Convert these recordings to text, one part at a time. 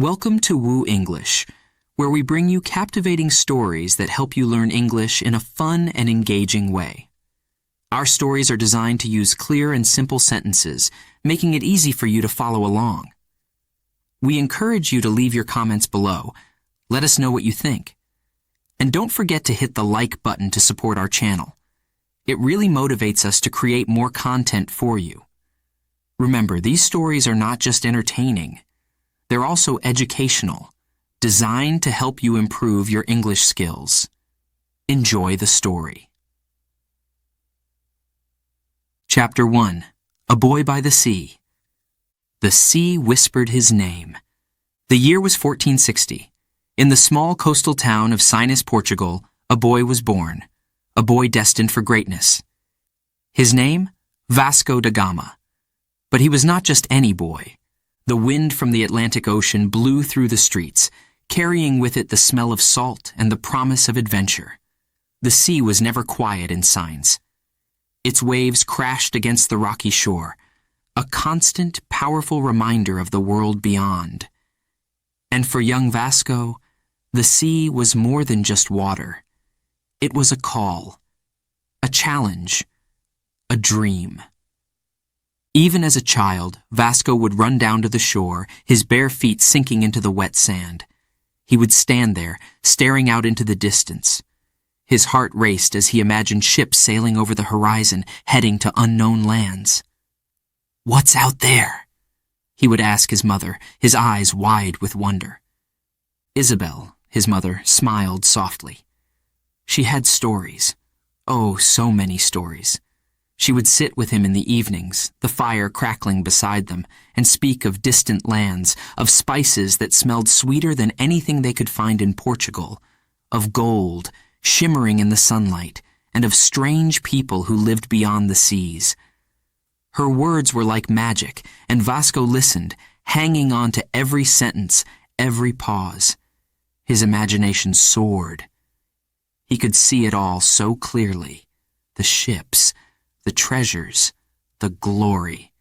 Welcome to WooEnglish, where we bring you captivating stories that help you learn English in a fun and engaging way. Our stories are designed to use clear and simple sentences, making it easy for you to follow along. We encourage you to leave your comments below. Let us know what you think. And don't forget to hit the like button to support our channel. It really motivates us to create more content for you. Remember, these stories are not just entertaining. They're also educational, designed to help you improve your English skills. Enjoy the story. Chapter 1. A Boy by the Sea. The sea whispered his name. The year was 1460. In the small coastal town of Sines, Portugal, a boy was born, a boy destined for greatness. His name? Vasco da Gama. But he was not just any boy. The wind from the Atlantic Ocean blew through the streets, carrying with it the smell of salt and the promise of adventure. The sea was never quiet in Sines. Its waves crashed against the rocky shore, a constant, powerful reminder of the world beyond. And for young Vasco, the sea was more than just water. It was a call, a challenge, a dream. Even as a child, Vasco would run down to the shore, his bare feet sinking into the wet sand. He would stand there, staring out into the distance. His heart raced as he imagined ships sailing over the horizon, heading to unknown lands. "What's out there?" he would ask his mother, his eyes wide with wonder. Isabel, his mother, smiled softly. She had stories. Oh, so many stories. She would sit with him in the evenings, the fire crackling beside them, and speak of distant lands, of spices that smelled sweeter than anything they could find in Portugal, of gold shimmering in the sunlight, and of strange people who lived beyond the seas. Her words were like magic, and Vasco listened, hanging on to every sentence, every pause. His imagination soared. He could see it all so clearly. The ships, the treasures, the glory.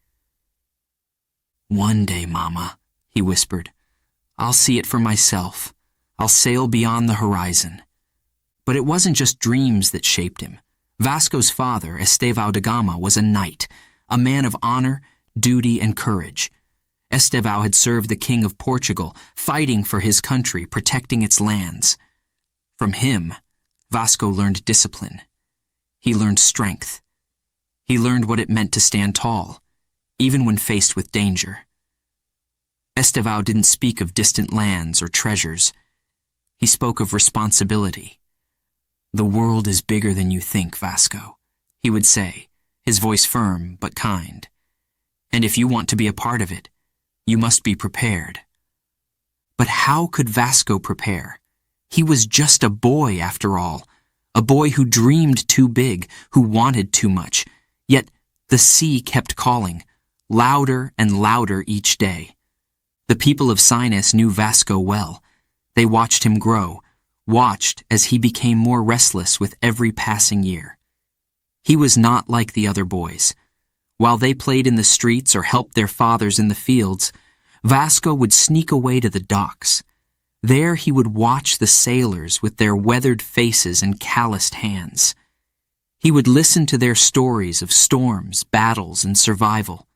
"One day, Mama," he whispered, "I'll see it for myself. I'll sail beyond the horizon." But it wasn't just dreams that shaped him. Vasco's father, Estevão da Gama, was a knight, a man of honor, duty, and courage. Estevão had served the King of Portugal, fighting for his country, protecting its lands. From him, Vasco learned discipline. He learned strength. He learned what it meant to stand tall, even when faced with danger. Estevão didn't speak of distant lands or treasures. He spoke of responsibility. "The world is bigger than you think, Vasco," he would say, his voice firm but kind. "And if you want to be a part of it, you must be prepared." But how could Vasco prepare? He was just a boy after all, a boy who dreamed too big, who wanted too much. Yet the sea kept calling, louder and louder each day. The people of Sines knew Vasco well. They watched him grow, watched as he became more restless with every passing year. He was not like the other boys. While they played in the streets or helped their fathers in the fields, Vasco would sneak away to the docks. There he would watch the sailors with their weathered faces and calloused hands. He would listen to their stories of storms, battles, and survival.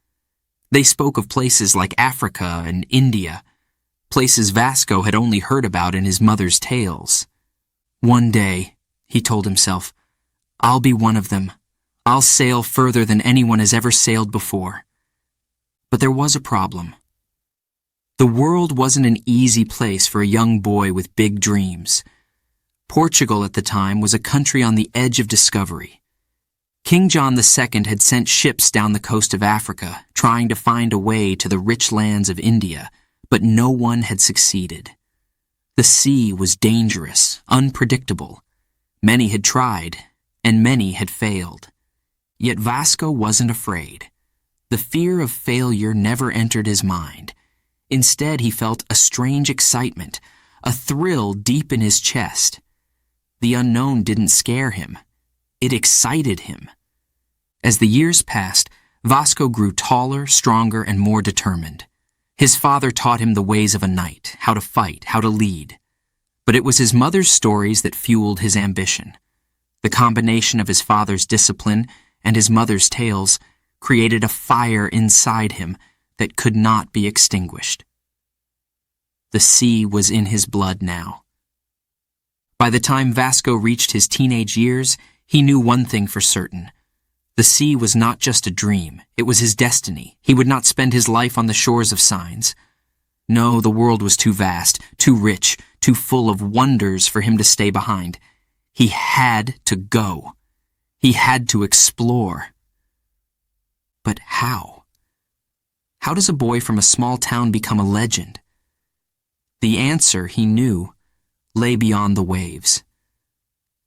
They spoke of places like Africa and India, places Vasco had only heard about in his mother's tales. "One day," he told himself, "I'll be one of them. I'll sail further than anyone has ever sailed before." But there was a problem. The world wasn't an easy place for a young boy with big dreams. Portugal at the time was a country on the edge of discovery. King John II had sent ships down the coast of Africa, trying to find a way to the rich lands of India, but no one had succeeded. The sea was dangerous, unpredictable. Many had tried, and many had failed. Yet Vasco wasn't afraid. The fear of failure never entered his mind. Instead, he felt a strange excitement, a thrill deep in his chest. The unknown didn't scare him. It excited him. As the years passed, Vasco grew taller, stronger, and more determined. His father taught him the ways of a knight, how to fight, how to lead. But it was his mother's stories that fueled his ambition. The combination of his father's discipline and his mother's tales created a fire inside him that could not be extinguished. The sea was in his blood now. By the time Vasco reached his teenage years, he knew one thing for certain. The sea was not just a dream, it was his destiny. He would not spend his life on the shores of signs. No, the world was too vast, too rich, too full of wonders for him to stay behind. He had to go. He had to explore. But how? How does a boy from a small town become a legend? The answer, he knew, lay beyond the waves.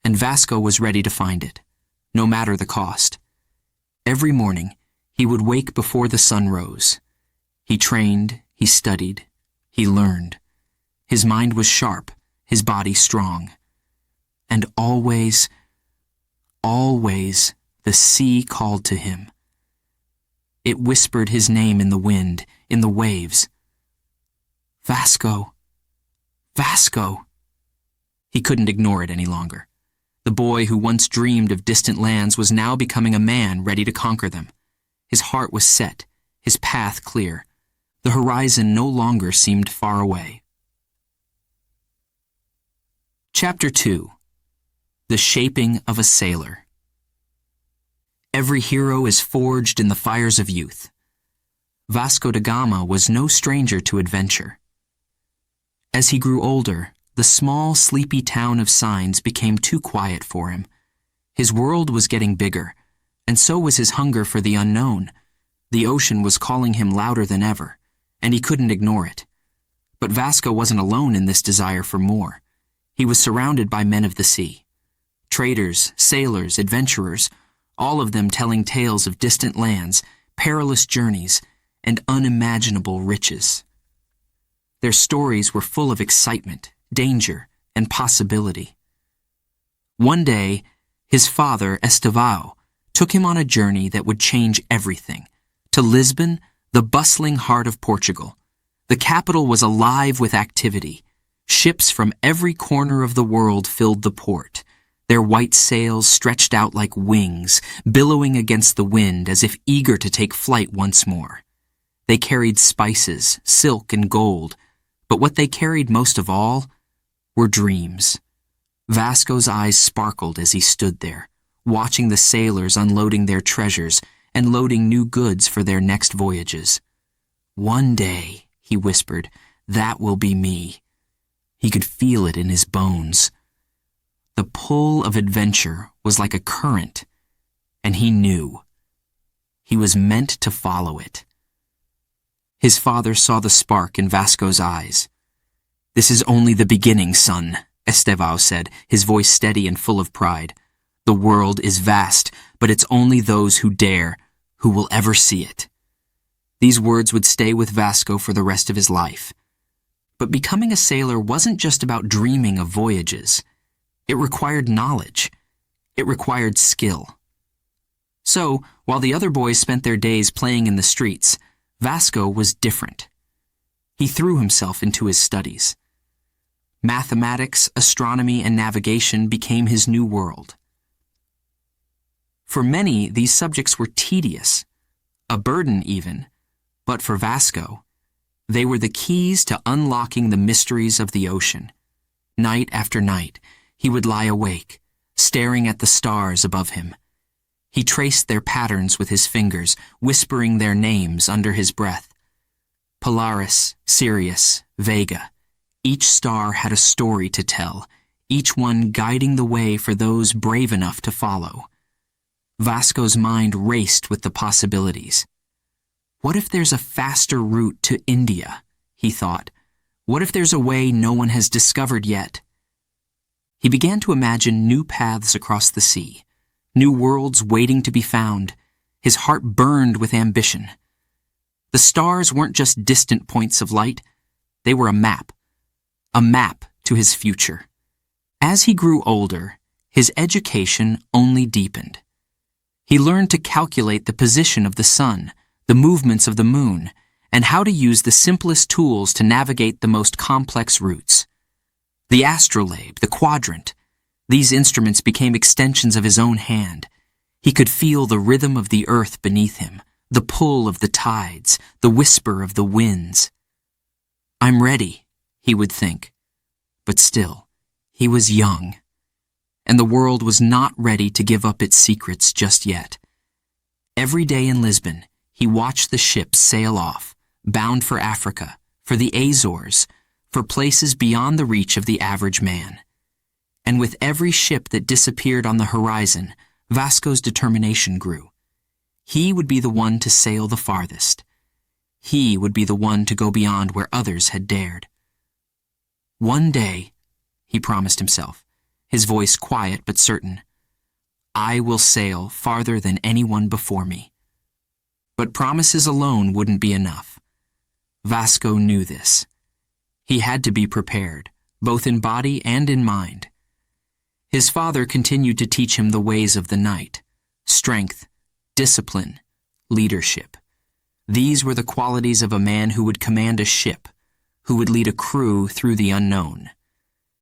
And Vasco was ready to find it, no matter the cost. Every morning, he would wake before the sun rose. He trained, he studied, he learned. His mind was sharp, his body strong. And always, always, the sea called to him. It whispered his name in the wind, in the waves. Vasco, Vasco. He couldn't ignore it any longer. The boy who once dreamed of distant lands was now becoming a man ready to conquer them. His heart was set, his path clear. The horizon no longer seemed far away. Chapter 2. The Shaping of a Sailor. Every hero is forged in the fires of youth. Vasco da Gama was no stranger to adventure. As he grew older, the small, sleepy town of Signs became too quiet for him. His world was getting bigger, and so was his hunger for the unknown. The ocean was calling him louder than ever, and he couldn't ignore it. But Vasco wasn't alone in this desire for more. He was surrounded by men of the sea. Traders, sailors, adventurers, all of them telling tales of distant lands, perilous journeys, and unimaginable riches. Their stories were full of excitement, danger, and possibility. One day, his father, Estevao, took him on a journey that would change everything. To Lisbon, the bustling heart of Portugal. The capital was alive with activity. Ships from every corner of the world filled the port, their white sails stretched out like wings, billowing against the wind as if eager to take flight once more. They carried spices, silk, and gold, but what they carried most of all were dreams. Vasco's eyes sparkled as he stood there, watching the sailors unloading their treasures and loading new goods for their next voyages. One day, he whispered, that will be me. He could feel it in his bones. The pull of adventure was like a current, and he knew. He was meant to follow it. His father saw the spark in Vasco's eyes. This is only the beginning, son, Estevao said, his voice steady and full of pride. The world is vast, but it's only those who dare who will ever see it. These words would stay with Vasco for the rest of his life. But becoming a sailor wasn't just about dreaming of voyages. It required knowledge. It required skill. So, while the other boys spent their days playing in the streets, Vasco was different. He threw himself into his studies. Mathematics, astronomy, and navigation became his new world. For many, these subjects were tedious, a burden even, but for Vasco, they were the keys to unlocking the mysteries of the ocean. Night after night, he would lie awake, staring at the stars above him. He traced their patterns with his fingers, whispering their names under his breath. Polaris, Sirius, Vega. Each star had a story to tell, each one guiding the way for those brave enough to follow. Vasco's mind raced with the possibilities. What if there's a faster route to India? He thought. What if there's a way no one has discovered yet? He began to imagine new paths across the sea, new worlds waiting to be found. His heart burned with ambition. The stars weren't just distant points of light. They were a map to his future. As he grew older, his education only deepened. He learned to calculate the position of the sun, the movements of the moon, and how to use the simplest tools to navigate the most complex routes. The astrolabe, the quadrant, these instruments became extensions of his own hand. He could feel the rhythm of the earth beneath him, the pull of the tides, the whisper of the winds. "I'm ready," he would think. But still, he was young, and the world was not ready to give up its secrets just yet. Every day in Lisbon, he watched the ships sail off, bound for Africa, for the Azores, for places beyond the reach of the average man. And with every ship that disappeared on the horizon, Vasco's determination grew. He would be the one to sail the farthest. He would be the one to go beyond where others had dared. "One day," he promised himself, his voice quiet but certain, "I will sail farther than anyone before me." But promises alone wouldn't be enough. Vasco knew this. He had to be prepared, both in body and in mind. His father continued to teach him the ways of the night: strength, discipline, leadership. These were the qualities of a man who would command a ship, who would lead a crew through the unknown.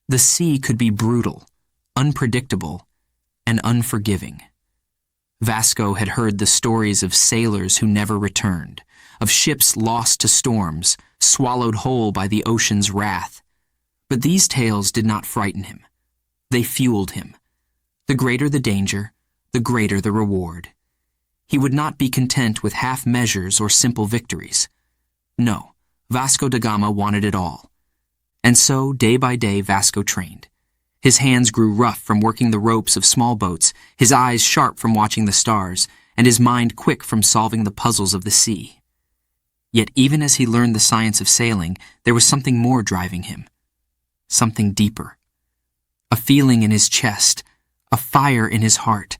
The sea could be brutal, unpredictable, and unforgiving. Vasco had heard the stories of sailors who never returned, of ships lost to storms, swallowed whole by the ocean's wrath. But these tales did not frighten him. They fueled him. The greater the danger, the greater the reward. He would not be content with half measures or simple victories. No, Vasco da Gama wanted it all. And so, day by day, Vasco trained. His hands grew rough from working the ropes of small boats, his eyes sharp from watching the stars, and his mind quick from solving the puzzles of the sea. Yet even as he learned the science of sailing, there was something more driving him. Something deeper. A feeling in his chest, a fire in his heart,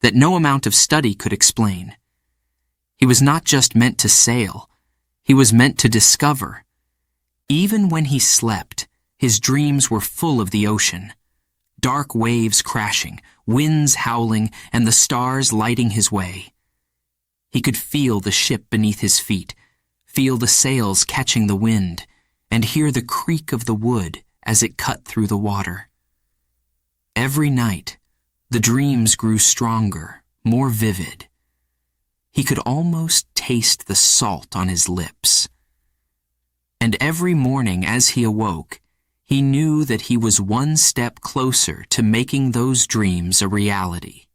that no amount of study could explain. He was not just meant to sail, he was meant to discover. Even when he slept, his dreams were full of the ocean. Dark waves crashing, winds howling, and the stars lighting his way. He could feel the ship beneath his feet, feel the sails catching the wind, and hear the creak of the wood as it cut through the water. Every night, the dreams grew stronger, more vivid. He could almost taste the salt on his lips. And every morning as he awoke, he knew that he was one step closer to making those dreams a reality.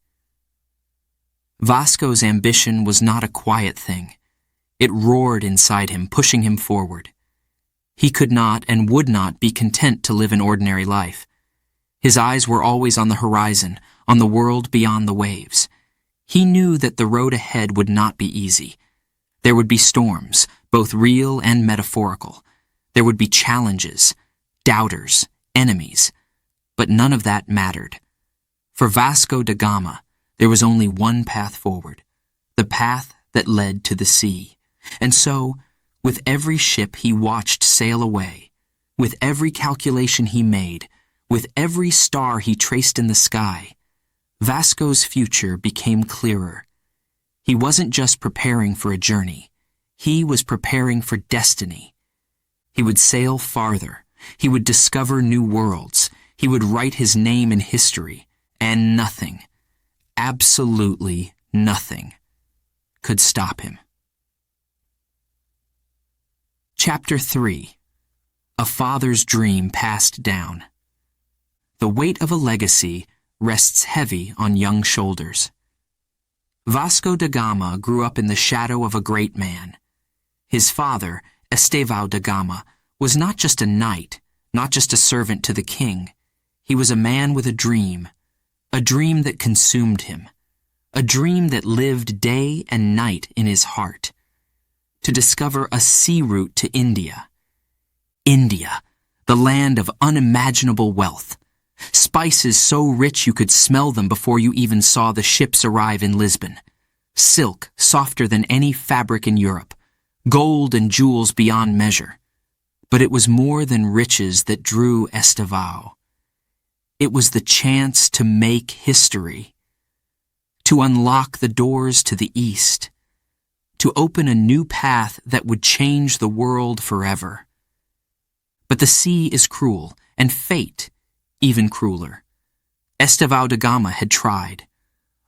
Vasco's ambition was not a quiet thing. It roared inside him, pushing him forward. He could not and would not be content to live an ordinary life. His eyes were always on the horizon, on the world beyond the waves. He knew that the road ahead would not be easy. There would be storms, both real and metaphorical. There would be challenges, doubters, enemies. But none of that mattered. For Vasco da Gama, there was only one path forward, the path that led to the sea. And so, with every ship he watched sail away, with every calculation he made, with every star he traced in the sky, Vasco's future became clearer. He wasn't just preparing for a journey. He was preparing for destiny. He would sail farther. He would discover new worlds. He would write his name in history. And nothing, absolutely nothing, could stop him. Chapter 3. A Father's Dream Passed Down. The weight of a legacy rests heavy on young shoulders. Vasco da Gama grew up in the shadow of a great man. His father, Estevão da Gama, was not just a knight, not just a servant to the king. He was a man with a dream that consumed him, a dream that lived day and night in his heart. To discover a sea route to India. India, the land of unimaginable wealth. Spices so rich you could smell them before you even saw the ships arrive in Lisbon. Silk softer than any fabric in Europe. Gold and jewels beyond measure. But it was more than riches that drew Estevão. It was the chance to make history. To unlock the doors to the east. to open a new path that would change the world forever. But the sea is cruel, and fate even crueler. Estevão de Gama had tried.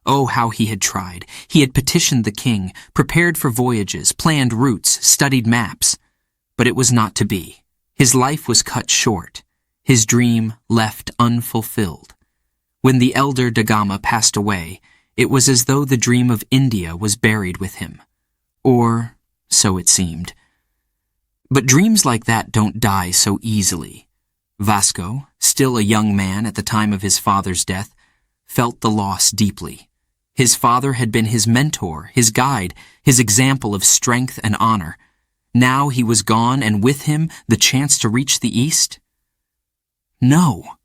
Oh, how he had tried. He had petitioned the king, prepared for voyages, planned routes, studied maps. But it was not to be. His life was cut short, his dream left unfulfilled. When the elder de Gama passed away, it was as though the dream of India was buried with him. Or so it seemed. But dreams like that don't die so easily. Vasco, still a young man at the time of his father's death, felt the loss deeply. His father had been his mentor, his guide, his example of strength and honor. Now he was gone, and with him the chance to reach the East? No.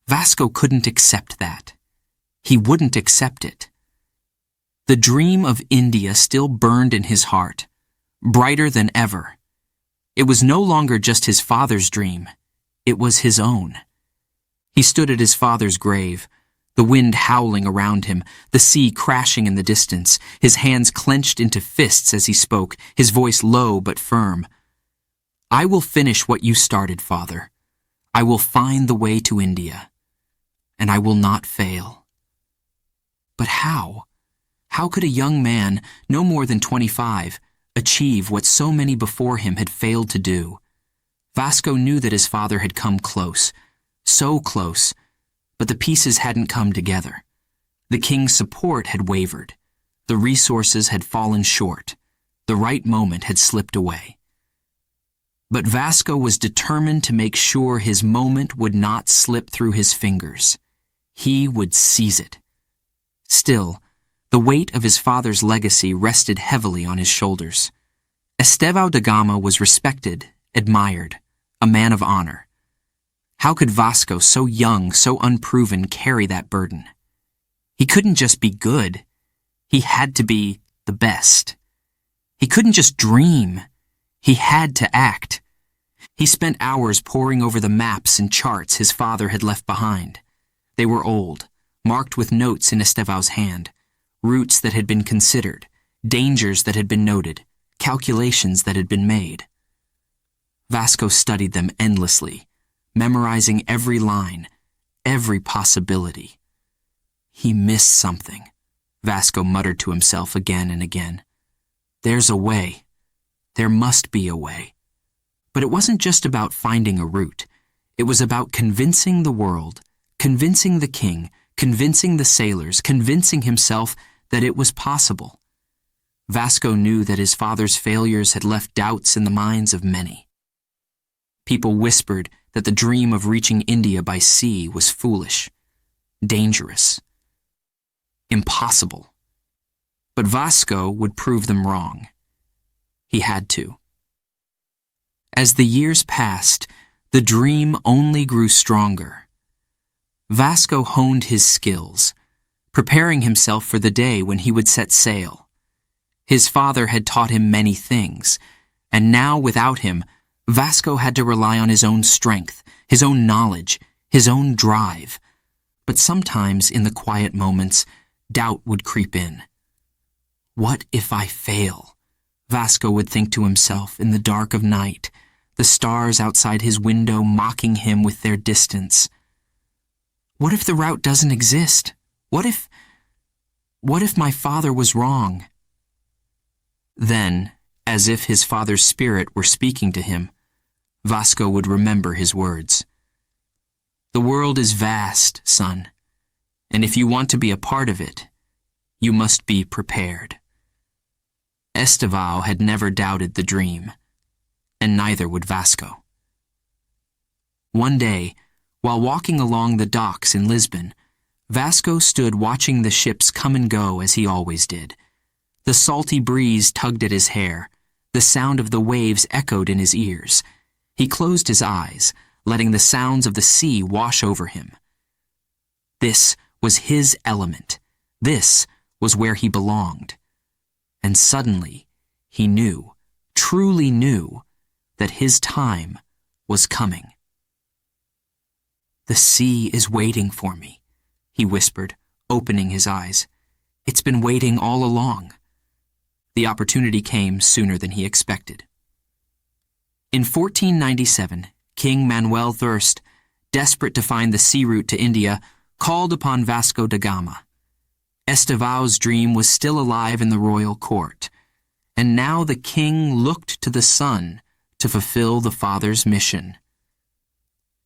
Vasco couldn't accept that. He wouldn't accept it. The dream of India still burned in his heart, brighter than ever. It was no longer just his father's dream. It was his own. He stood at his father's grave, the wind howling around him, the sea crashing in the distance, his hands clenched into fists as he spoke, his voice low but firm. "I will finish what you started, Father. I will find the way to India, and I will not fail." But how? How could a young man, no more than 25, achieve what so many before him had failed to do? Vasco knew that his father had come close, so close, but the pieces hadn't come together. The king's support had wavered. The resources had fallen short. The right moment had slipped away. But Vasco was determined to make sure his moment would not slip through his fingers. He would seize it. Still, the weight of his father's legacy rested heavily on his shoulders. Estevão de Gama was respected, admired, a man of honor. How could Vasco, so young, so unproven, carry that burden? He couldn't just be good. He had to be the best. He couldn't just dream. He had to act. He spent hours poring over the maps and charts his father had left behind. They were old, marked with notes in Estevão's hand, routes that had been considered, dangers that had been noted, calculations that had been made. Vasco studied them endlessly, memorizing every line, every possibility. He missed something, Vasco muttered to himself again and again. There's a way. There must be a way. But it wasn't just about finding a route. It was about convincing the world, convincing the king, convincing the sailors, convincing himself that it was possible. Vasco knew that his father's failures had left doubts in the minds of many. People whispered that the dream of reaching India by sea was foolish, dangerous, impossible. But Vasco would prove them wrong. He had to. As the years passed, the dream only grew stronger. Vasco honed his skills, preparing himself for the day when he would set sail. His father had taught him many things, and now without him, Vasco had to rely on his own strength, his own knowledge, his own drive. But sometimes, in the quiet moments, doubt would creep in. What if I fail? Vasco would think to himself in the dark of night, the stars outside his window mocking him with their distance. What if the route doesn't exist? What if my father was wrong? Then, as if his father's spirit were speaking to him, Vasco would remember his words. The world is vast, son, and if you want to be a part of it, you must be prepared. Estevão had never doubted the dream, and neither would Vasco. One day, while walking along the docks in Lisbon, Vasco stood watching the ships come and go as he always did. The salty breeze tugged at his hair. The sound of the waves echoed in his ears. He closed his eyes, letting the sounds of the sea wash over him. This was his element. This was where he belonged. And suddenly, he knew, truly knew, that his time was coming. The sea is waiting for me, he whispered, opening his eyes. It's been waiting all along. The opportunity came sooner than he expected. In 1497, King Manuel Thirst, desperate to find the sea route to India, called upon Vasco da Gama. Estevao's dream was still alive in the royal court, and now the king looked to the son to fulfill the father's mission.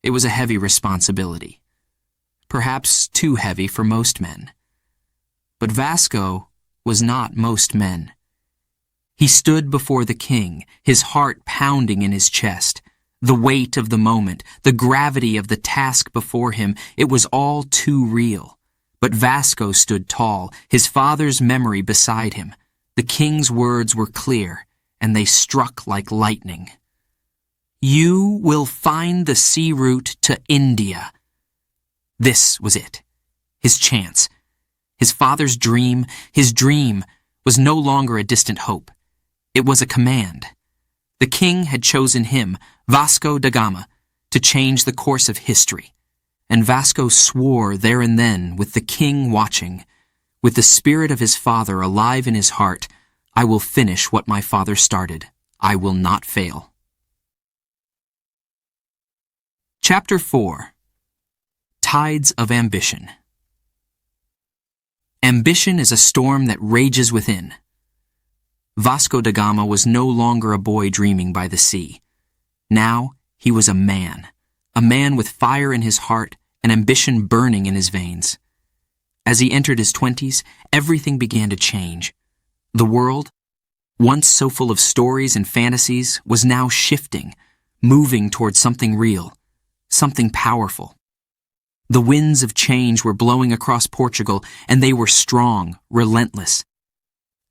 It was a heavy responsibility, perhaps too heavy for most men. But Vasco was not most men. He stood before the king, his heart pounding in his chest. The weight of the moment, the gravity of the task before him, it was all too real. But Vasco stood tall, his father's memory beside him. The king's words were clear, and they struck like lightning. You will find the sea route to India. This was it, his chance. His father's dream, his dream, was no longer a distant hope. It was a command. The king had chosen him, Vasco da Gama, to change the course of history. And Vasco swore there and then, with the king watching, with the spirit of his father alive in his heart, I will finish what my father started. I will not fail. Chapter 4. Tides of Ambition. Ambition is a storm that rages within. Vasco da Gama was no longer a boy dreaming by the sea. Now he was a man with fire in his heart and ambition burning in his veins. As he entered his 20s, everything began to change. The world, once so full of stories and fantasies, was now shifting, moving towards something real, something powerful. The winds of change were blowing across Portugal, and they were strong, relentless.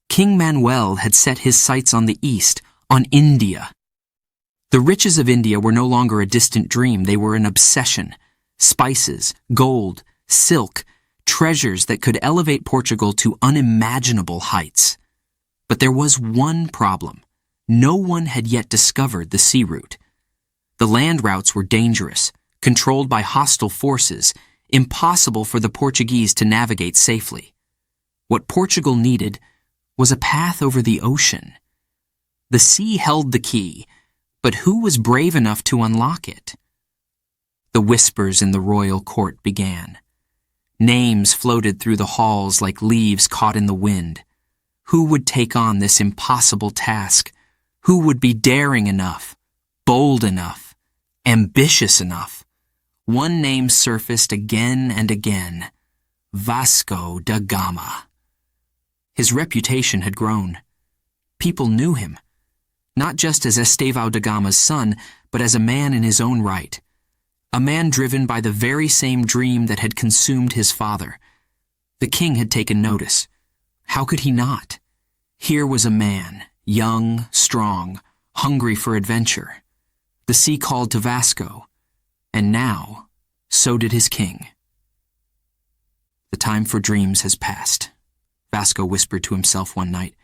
King Manuel had set his sights on the east, on India. The riches of India were no longer a distant dream, they were an obsession. Spices, gold, silk, treasures that could elevate Portugal to unimaginable heights. But there was one problem. No one had yet discovered the sea route. The land routes were dangerous, controlled by hostile forces, impossible for the Portuguese to navigate safely. What Portugal needed was a path over the ocean. The sea held the key, but who was brave enough to unlock it? The whispers in the royal court began. Names floated through the halls like leaves caught in the wind. Who would take on this impossible task? Who would be daring enough, bold enough, ambitious enough? One name surfaced again and again: Vasco da Gama. His reputation had grown. People knew him, not just as Estevão da Gama's son, but as a man in his own right. A man driven by the very same dream that had consumed his father. The king had taken notice. How could he not? Here was a man, young, strong, hungry for adventure. The sea called to Vasco, and now, so did his king. The time for dreams has passed, Vasco whispered to himself one night,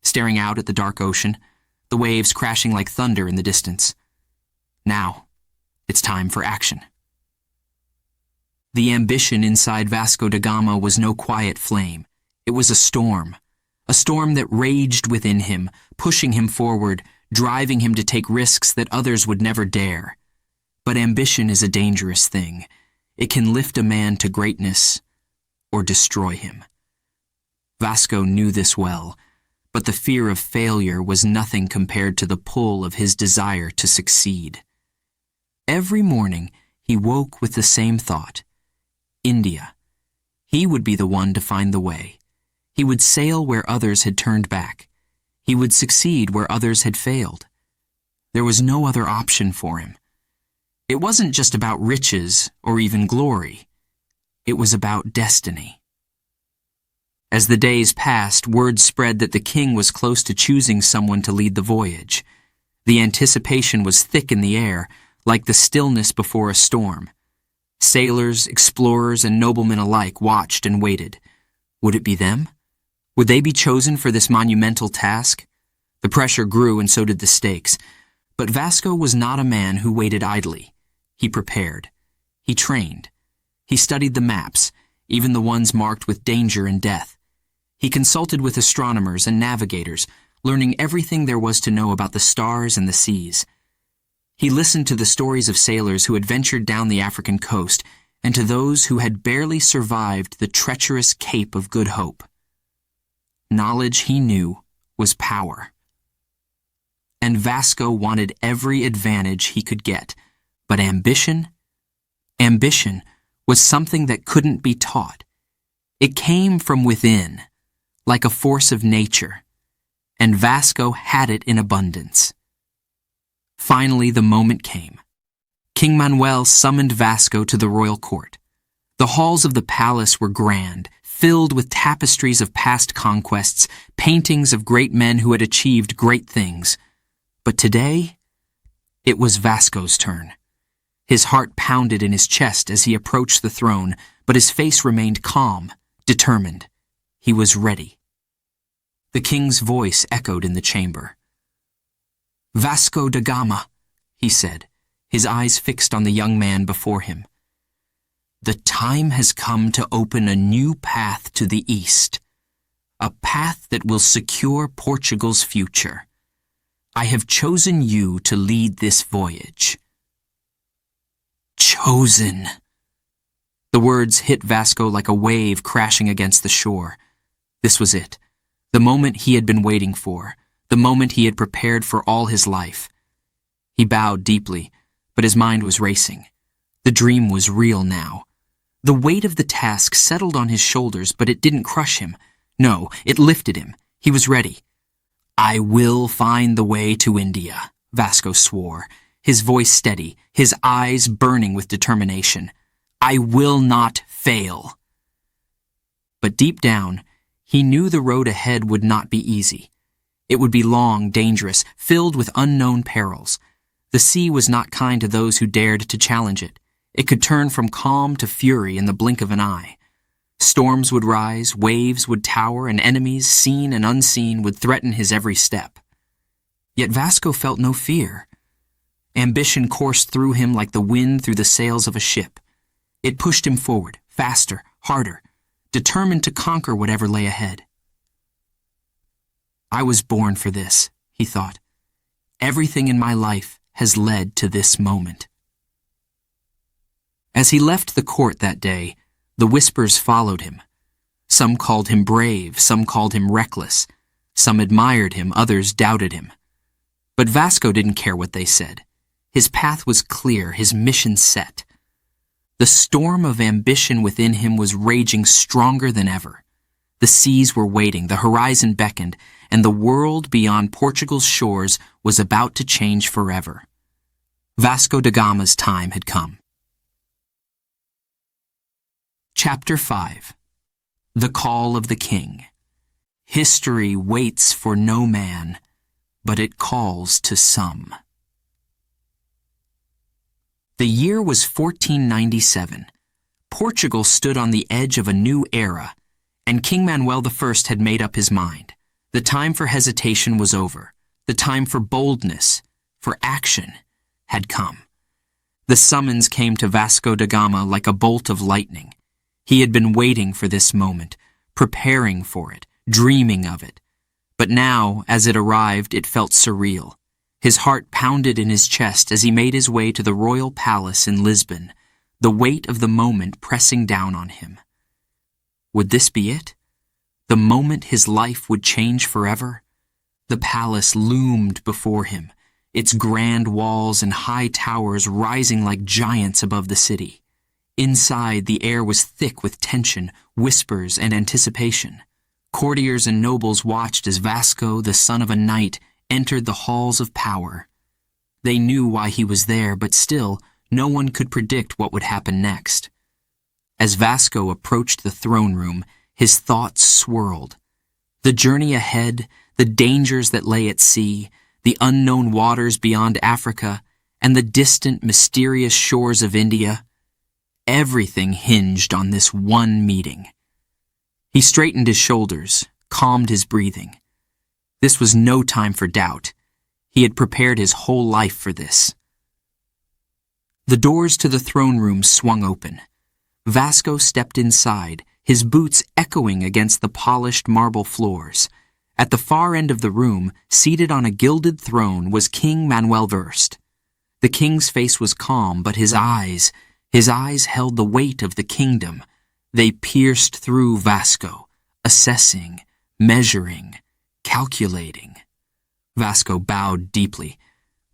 staring out at the dark ocean, the waves crashing like thunder in the distance. Now, it's time for action. The ambition inside Vasco da Gama was no quiet flame. It was a storm that raged within him, pushing him forward, driving him to take risks that others would never dare. But ambition is a dangerous thing. It can lift a man to greatness or destroy him. Vasco knew this well, but the fear of failure was nothing compared to the pull of his desire to succeed. Every morning, he woke with the same thought: India. He would be the one to find the way. He would sail where others had turned back. He would succeed where others had failed. There was no other option for him. It wasn't just about riches or even glory. It was about destiny. As the days passed, word spread that the king was close to choosing someone to lead the voyage. The anticipation was thick in the air, like the stillness before a storm. Sailors, explorers, and noblemen alike watched and waited. Would it be them? Would they be chosen for this monumental task? The pressure grew, and so did the stakes. But Vasco was not a man who waited idly. He prepared. He trained. He studied the maps, even the ones marked with danger and death. He consulted with astronomers and navigators, learning everything there was to know about the stars and the seas. He listened to the stories of sailors who had ventured down the African coast and to those who had barely survived the treacherous Cape of Good Hope. Knowledge, he knew, was power. And Vasco wanted every advantage he could get, but ambition was something that couldn't be taught. It came from within, like a force of nature, and Vasco had it in abundance. Finally, the moment came. King Manuel summoned Vasco to the royal court. The halls of the palace were grand, filled with tapestries of past conquests, paintings of great men who had achieved great things. But today, it was Vasco's turn. His heart pounded in his chest as he approached the throne, but his face remained calm, determined. He was ready. The king's voice echoed in the chamber. "Vasco da Gama," he said, his eyes fixed on the young man before him. "The time has come to open a new path to the east, a path that will secure Portugal's future. I have chosen you to lead this voyage." Chosen. The words hit Vasco like a wave crashing against the shore. This was it, the moment he had been waiting for, the moment he had prepared for all his life. He bowed deeply, but his mind was racing. The dream was real now. The weight of the task settled on his shoulders, but it didn't crush him. No, it lifted him. He was ready. "I will find the way to India," Vasco swore, his voice steady, his eyes burning with determination. "I will not fail." But deep down, he knew the road ahead would not be easy. It would be long, dangerous, filled with unknown perils. The sea was not kind to those who dared to challenge it. It could turn from calm to fury in the blink of an eye. Storms would rise, waves would tower, and enemies, seen and unseen, would threaten his every step. Yet Vasco felt no fear. Ambition coursed through him like the wind through the sails of a ship. It pushed him forward, faster, harder, determined to conquer whatever lay ahead. "I was born for this," he thought. "Everything in my life has led to this moment." As he left the court that day, the whispers followed him. Some called him brave, some called him reckless. Some admired him, others doubted him. But Vasco didn't care what they said. His path was clear, his mission set. The storm of ambition within him was raging stronger than ever. The seas were waiting, the horizon beckoned, and the world beyond Portugal's shores was about to change forever. Vasco da Gama's time had come. Chapter 5. The Call of the King. History waits for no man, but it calls to some. The year was 1497. Portugal stood on the edge of a new era, and King Manuel I had made up his mind. The time for hesitation was over. The time for boldness, for action, had come. The summons came to Vasco da Gama like a bolt of lightning. He had been waiting for this moment, preparing for it, dreaming of it. But now, as it arrived, it felt surreal. His heart pounded in his chest as he made his way to the royal palace in Lisbon, the weight of the moment pressing down on him. Would this be it? The moment his life would change forever? The palace loomed before him, its grand walls and high towers rising like giants above the city. Inside, the air was thick with tension, whispers, and anticipation. Courtiers and nobles watched as Vasco, the son of a knight, entered the halls of power. They knew why he was there, but still, no one could predict what would happen next. As Vasco approached the throne room, his thoughts swirled. The journey ahead, the dangers that lay at sea, the unknown waters beyond Africa, and the distant, mysterious shores of India. Everything hinged on this one meeting. He straightened his shoulders, calmed his breathing. This was no time for doubt. He had prepared his whole life for this. The doors to the throne room swung open. Vasco stepped inside, his boots echoing against the polished marble floors. At the far end of the room, seated on a gilded throne, was King Manuel I. The king's face was calm, but his eyes held the weight of the kingdom. They pierced through Vasco, assessing, measuring, calculating. Vasco bowed deeply,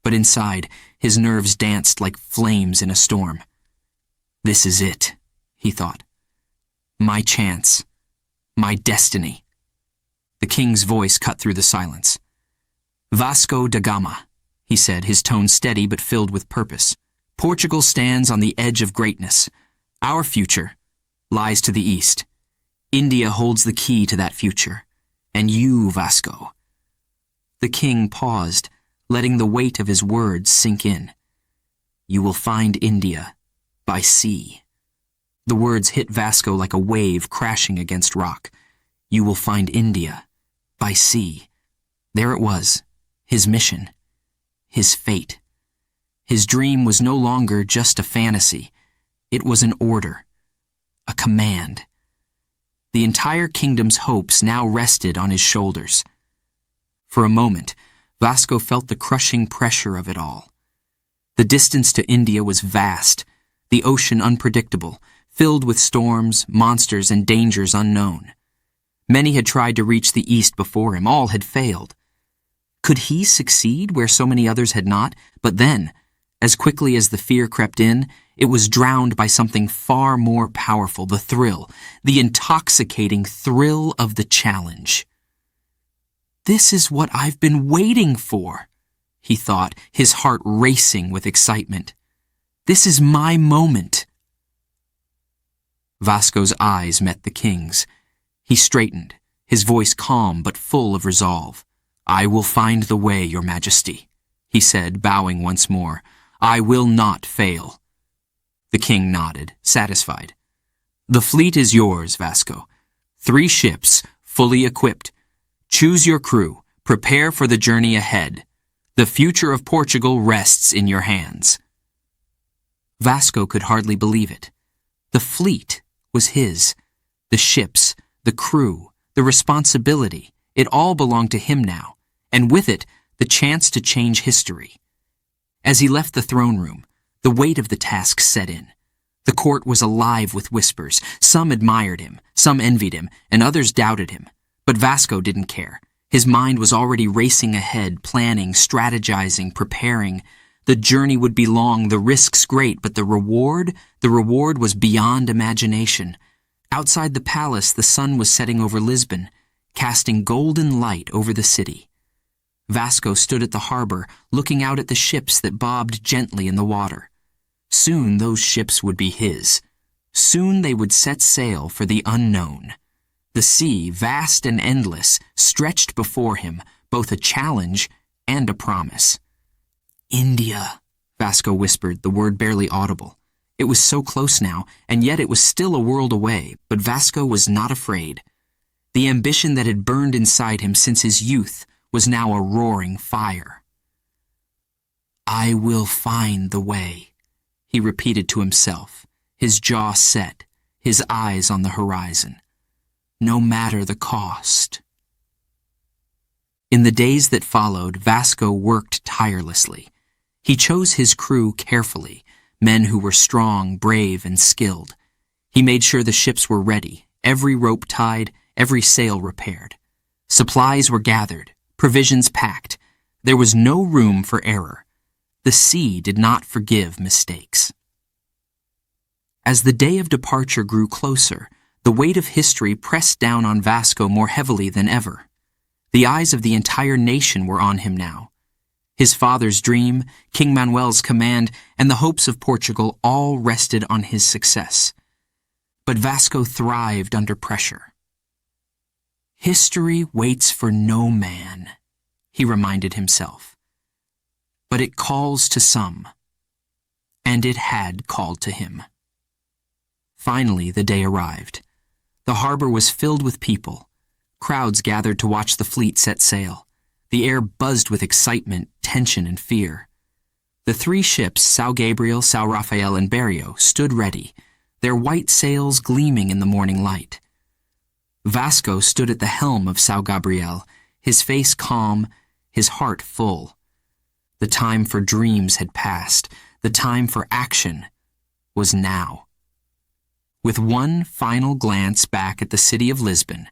but inside, his nerves danced like flames in a storm. This is it, he thought. My chance. My destiny. The king's voice cut through the silence. Vasco da Gama, he said, his tone steady but filled with purpose. Portugal stands on the edge of greatness. Our future lies to the east. India holds the key to that future. And you, Vasco. The king paused, letting the weight of his words sink in. You will find India by sea. The words hit Vasco like a wave crashing against rock. You will find India by sea. There it was, his mission, his fate. His dream was no longer just a fantasy. It was an order, a command. The entire kingdom's hopes now rested on his shoulders. For a moment, Vasco felt the crushing pressure of it all. The distance to India was vast, the ocean unpredictable, filled with storms, monsters, and dangers unknown. Many had tried to reach the east before him. All had failed. Could he succeed where so many others had not? But then, as quickly as the fear crept in, it was drowned by something far more powerful, the thrill, the intoxicating thrill of the challenge. This is what I've been waiting for, he thought, his heart racing with excitement. This is my moment. Vasco's eyes met the king's. He straightened, his voice calm but full of resolve. I will find the way, Your Majesty, he said, bowing once more. I will not fail. The king nodded, satisfied. The fleet is yours, Vasco. 3 ships, fully equipped. Choose your crew. Prepare for the journey ahead. The future of Portugal rests in your hands. Vasco could hardly believe it. The fleet was his. The ships, the crew, the responsibility, it all belonged to him now, and with it, the chance to change history. As he left the throne room, the weight of the task set in. The court was alive with whispers. Some admired him, some envied him, and others doubted him. But Vasco didn't care. His mind was already racing ahead, planning, strategizing, preparing. The journey would be long, the risks great, but the reward was beyond imagination. Outside the palace, the sun was setting over Lisbon, casting golden light over the city. Vasco stood at the harbor, looking out at the ships that bobbed gently in the water. Soon those ships would be his. Soon they would set sail for the unknown. The sea, vast and endless, stretched before him, both a challenge and a promise. India, Vasco whispered, the word barely audible. It was so close now, and yet it was still a world away, but Vasco was not afraid. The ambition that had burned inside him since his youth was now a roaring fire. I will find the way, he repeated to himself, his jaw set, his eyes on the horizon. No matter the cost. In the days that followed, Vasco worked tirelessly. He chose his crew carefully, men who were strong, brave, and skilled. He made sure the ships were ready, every rope tied, every sail repaired. Supplies were gathered, provisions packed. There was no room for error. The sea did not forgive mistakes. As the day of departure grew closer, the weight of history pressed down on Vasco more heavily than ever. The eyes of the entire nation were on him now. His father's dream, King Manuel's command, and the hopes of Portugal all rested on his success. But Vasco thrived under pressure. History waits for no man, he reminded himself. But it calls to some, and it had called to him. Finally, the day arrived. The harbor was filled with people. Crowds gathered to watch the fleet set sail. The air buzzed with excitement, tension, and fear. The 3 ships, São Gabriel, São Rafael, and Berrio, stood ready, their white sails gleaming in the morning light. Vasco stood at the helm of São Gabriel, his face calm, his heart full. The time for dreams had passed. The time for action was now. With one final glance back at the city of Lisbon,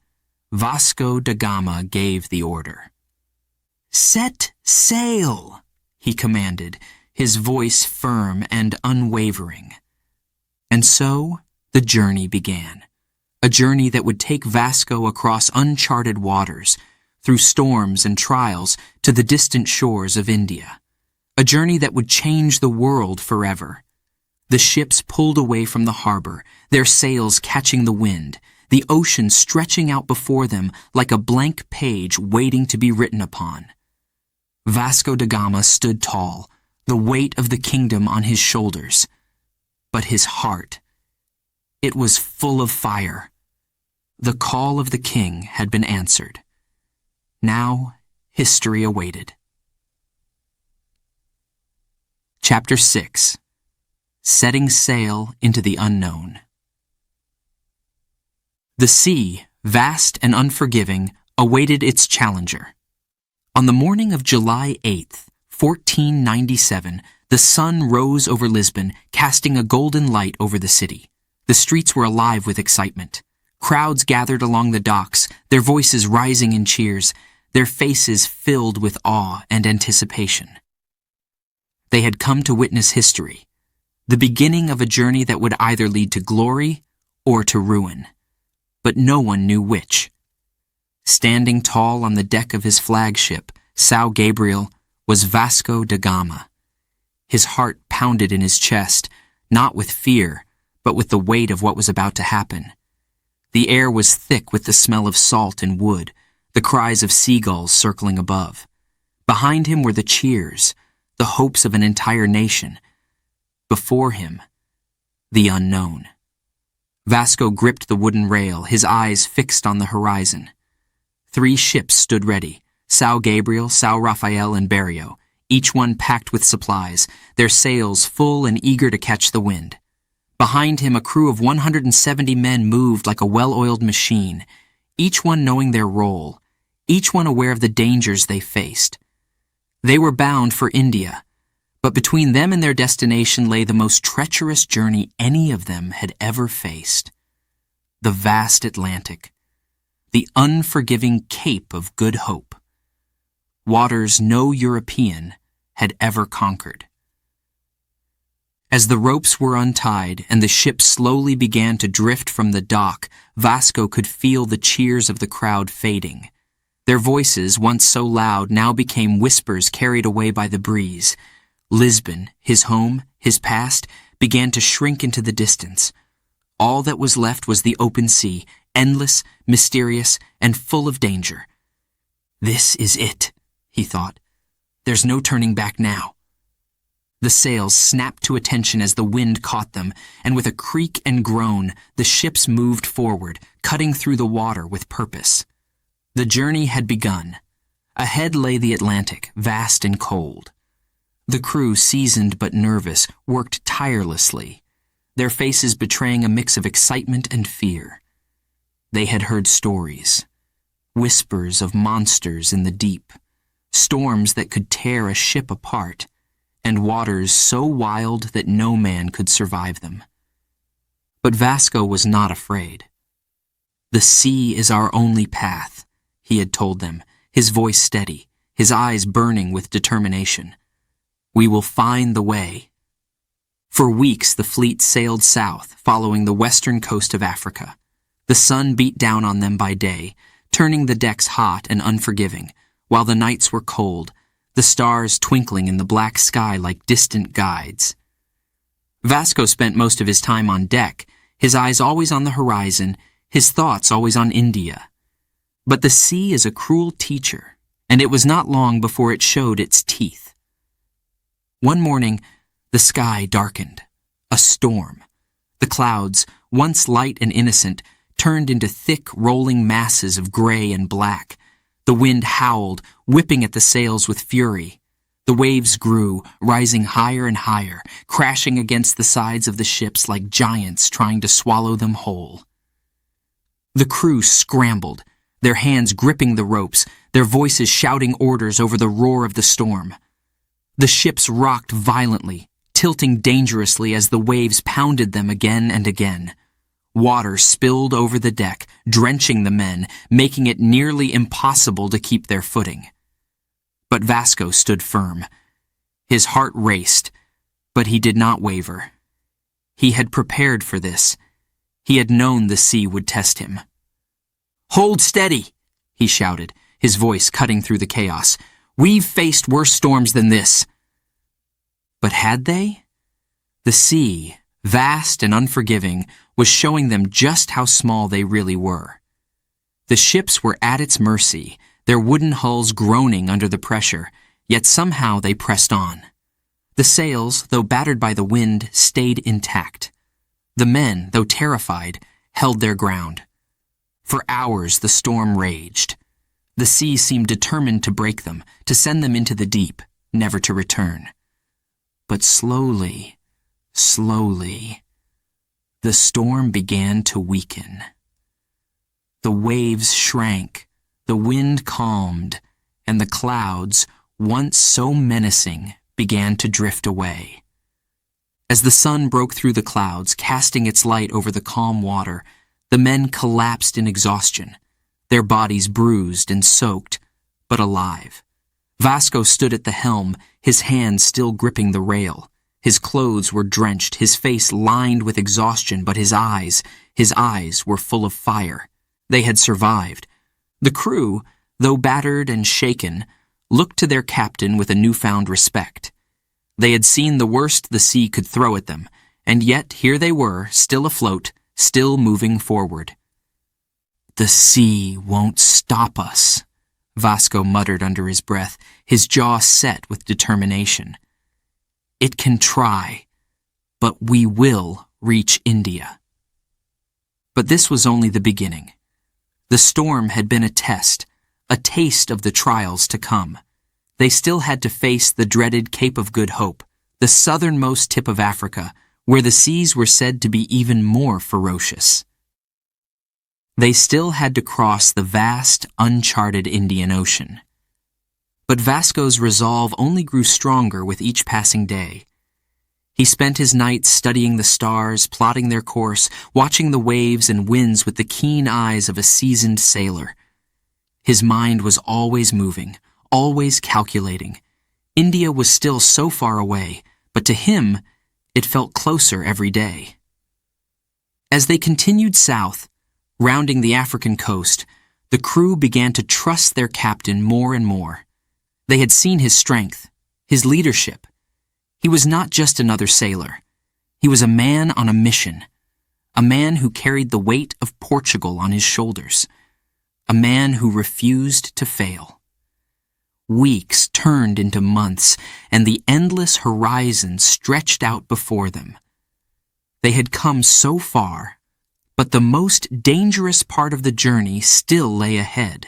Vasco da Gama gave the order. "Set sail," he commanded, his voice firm and unwavering. And so the journey began, a journey that would take Vasco across uncharted waters, through storms and trials to the distant shores of India, a journey that would change the world forever. The ships pulled away from the harbor, their sails catching the wind, the ocean stretching out before them like a blank page waiting to be written upon. Vasco da Gama stood tall, the weight of the kingdom on his shoulders. But his heart, it was full of fire. The call of the king had been answered. Now, history awaited. Chapter 6. Setting Sail into the Unknown. The sea, vast and unforgiving, awaited its challenger. On the morning of July 8th, 1497, the sun rose over Lisbon, casting a golden light over the city. The streets were alive with excitement. Crowds gathered along the docks, their voices rising in cheers, their faces filled with awe and anticipation. They had come to witness history, the beginning of a journey that would either lead to glory or to ruin. But no one knew which. Standing tall on the deck of his flagship, São Gabriel, was Vasco da Gama. His heart pounded in his chest, not with fear, but with the weight of what was about to happen. The air was thick with the smell of salt and wood, the cries of seagulls circling above. Behind him were the cheers, the hopes of an entire nation. Before him, the unknown. Vasco gripped the wooden rail, his eyes fixed on the horizon. 3 ships stood ready, São Gabriel, São Rafael, and Berrio, each one packed with supplies, their sails full and eager to catch the wind. Behind him, a crew of 170 men moved like a well-oiled machine, each one knowing their role, each one aware of the dangers they faced. They were bound for India, but between them and their destination lay the most treacherous journey any of them had ever faced. The vast Atlantic, the unforgiving Cape of Good Hope, waters no European had ever conquered. As the ropes were untied and the ship slowly began to drift from the dock, Vasco could feel the cheers of the crowd fading. Their voices, once so loud, now became whispers carried away by the breeze. Lisbon, his home, his past, began to shrink into the distance. All that was left was the open sea, endless, mysterious, and full of danger. "This is it," he thought. "There's no turning back now." The sails snapped to attention as the wind caught them, and with a creak and groan, the ships moved forward, cutting through the water with purpose. The journey had begun. Ahead lay the Atlantic, vast and cold. The crew, seasoned but nervous, worked tirelessly, their faces betraying a mix of excitement and fear. They had heard stories, whispers of monsters in the deep, storms that could tear a ship apart, and waters so wild that no man could survive them. But Vasco was not afraid. "The sea is our only path," he had told them, his voice steady, his eyes burning with determination. "We will find the way." For weeks the fleet sailed south, following the western coast of Africa. The sun beat down on them by day, turning the decks hot and unforgiving, while the nights were cold, the stars twinkling in the black sky like distant guides. Vasco spent most of his time on deck, his eyes always on the horizon, his thoughts always on India. But the sea is a cruel teacher, and it was not long before it showed its teeth. One morning, the sky darkened. A storm. The clouds, once light and innocent, turned into thick, rolling masses of gray and black. The wind howled, whipping at the sails with fury. The waves grew, rising higher and higher, crashing against the sides of the ships like giants trying to swallow them whole. The crew scrambled, their hands gripping the ropes, their voices shouting orders over the roar of the storm. The ships rocked violently, tilting dangerously as the waves pounded them again and again. Water spilled over the deck, drenching the men, making it nearly impossible to keep their footing. But Vasco stood firm. His heart raced, but he did not waver. He had prepared for this. He had known the sea would test him. "Hold steady," he shouted, his voice cutting through the chaos. "We've faced worse storms than this." But had they? The sea, vast and unforgiving, was showing them just how small they really were. The ships were at its mercy, their wooden hulls groaning under the pressure, yet somehow they pressed on. The sails, though battered by the wind, stayed intact. The men, though terrified, held their ground. For hours the storm raged. The sea seemed determined to break them, to send them into the deep, never to return. But slowly, the storm began to weaken. The waves shrank, the wind calmed, and the clouds, once so menacing, began to drift away. As the sun broke through the clouds, casting its light over the calm water, the men collapsed in exhaustion, their bodies bruised and soaked, but alive. Vasco stood at the helm, his hands still gripping the rail. His clothes were drenched, his face lined with exhaustion, but his eyes were full of fire. They had survived. The crew, though battered and shaken, looked to their captain with a newfound respect. They had seen the worst the sea could throw at them, and yet here they were, still afloat, still moving forward. "The sea won't stop us," Vasco muttered under his breath, his jaw set with determination. "It can try, but we will reach India." But this was only the beginning. The storm had been a test, a taste of the trials to come. They still had to face the dreaded Cape of Good Hope, the southernmost tip of Africa, where the seas were said to be even more ferocious. They still had to cross the vast, uncharted Indian Ocean. But Vasco's resolve only grew stronger with each passing day. He spent his nights studying the stars, plotting their course, watching the waves and winds with the keen eyes of a seasoned sailor. His mind was always moving, always calculating. India was still so far away, but to him, it felt closer every day. As they continued south, rounding the African coast, the crew began to trust their captain more and more. They had seen his strength, his leadership. He was not just another sailor. He was a man on a mission, a man who carried the weight of Portugal on his shoulders, a man who refused to fail. Weeks turned into months, and the endless horizon stretched out before them. They had come so far, but the most dangerous part of the journey still lay ahead.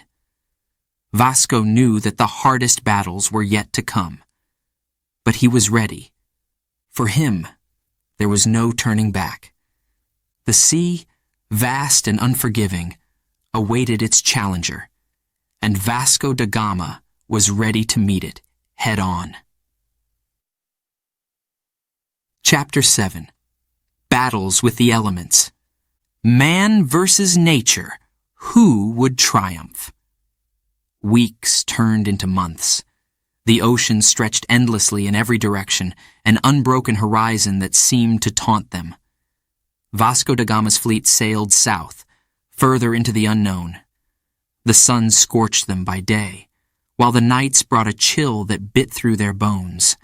Vasco knew that the hardest battles were yet to come. But he was ready. For him, there was no turning back. The sea, vast and unforgiving, awaited its challenger, and Vasco da Gama was ready to meet it head on. Chapter 7. Battles with the Elements. Man versus nature. Who would triumph? Weeks turned into months. The ocean stretched endlessly in every direction, an unbroken horizon that seemed to taunt them. Vasco da Gama's fleet sailed south, further into the unknown. The sun scorched them by day, while the nights brought a chill that bit through their bones.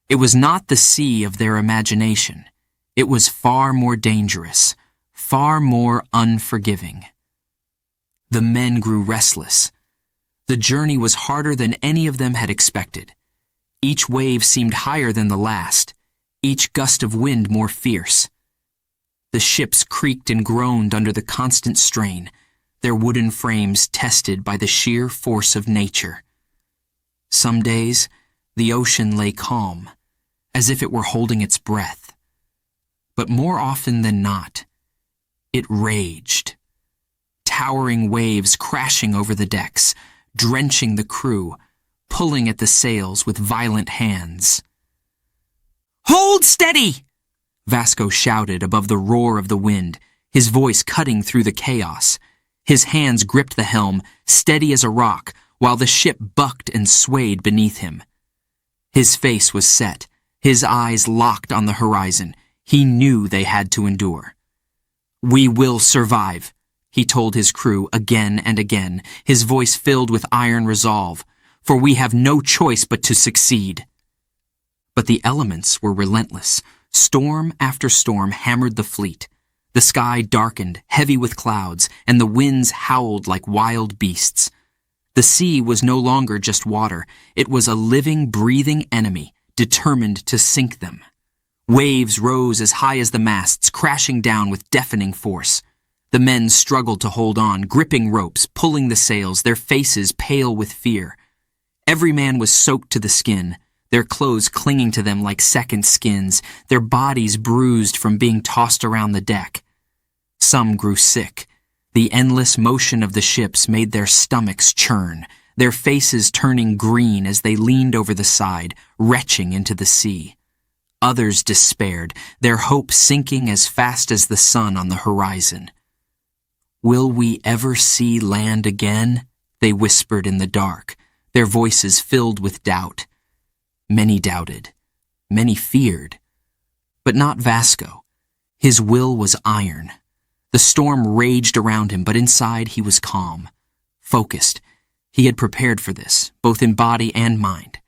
It was not the sea of their imagination. It was far more dangerous, far more unforgiving. The men grew restless. The journey was harder than any of them had expected. Each wave seemed higher than the last, each gust of wind more fierce. The ships creaked and groaned under the constant strain, their wooden frames tested by the sheer force of nature. Some days, The ocean lay calm, as if it were holding its breath. But more often than not, it raged. Towering waves crashing over the decks, drenching the crew, pulling at the sails with violent hands. "Hold steady!" Vasco shouted above the roar of the wind, his voice cutting through the chaos. His hands gripped the helm, steady as a rock, while the ship bucked and swayed beneath him. His face was set, his eyes locked on the horizon. He knew they had to endure. "We will survive," he told his crew again and again, his voice filled with iron resolve, "for we have no choice but to succeed." But the elements were relentless. Storm after storm hammered the fleet. The sky darkened, heavy with clouds, and the winds howled like wild beasts. The sea was no longer just water. It was a living, breathing enemy, determined to sink them. Waves rose as high as the masts, crashing down with deafening force. The men struggled to hold on, gripping ropes, pulling the sails, their faces pale with fear. Every man was soaked to the skin, their clothes clinging to them like second skins, their bodies bruised from being tossed around the deck. Some grew sick. The endless motion of the ships made their stomachs churn, their faces turning green as they leaned over the side, retching into the sea. Others despaired, their hope sinking as fast as the sun on the horizon. "Will we ever see land again?" they whispered in the dark, their voices filled with doubt. Many doubted. Many feared. But not Vasco. His will was iron. The storm raged around him, but inside he was calm, focused. He had prepared for this, both in body and mind.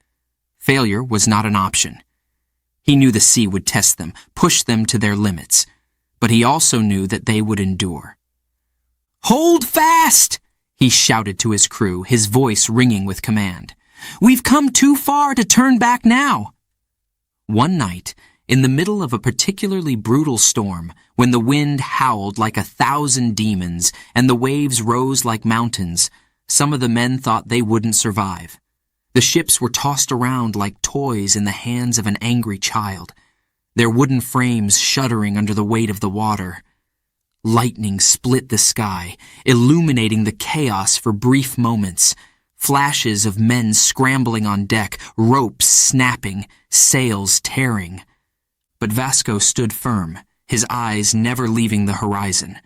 Failure was not an option. He knew the sea would test them, push them to their limits, but he also knew that they would endure. "Hold fast!" he shouted to his crew, his voice ringing with command. "We've come too far to turn back now." One night, in the middle of a particularly brutal storm, when the wind howled like 1,000 demons and the waves rose like mountains, some of the men thought they wouldn't survive. The ships were tossed around like toys in the hands of an angry child, their wooden frames shuddering under the weight of the water. Lightning split the sky, illuminating the chaos for brief moments. Flashes of men scrambling on deck, ropes snapping, sails tearing. But Vasco stood firm, his eyes never leaving the horizon.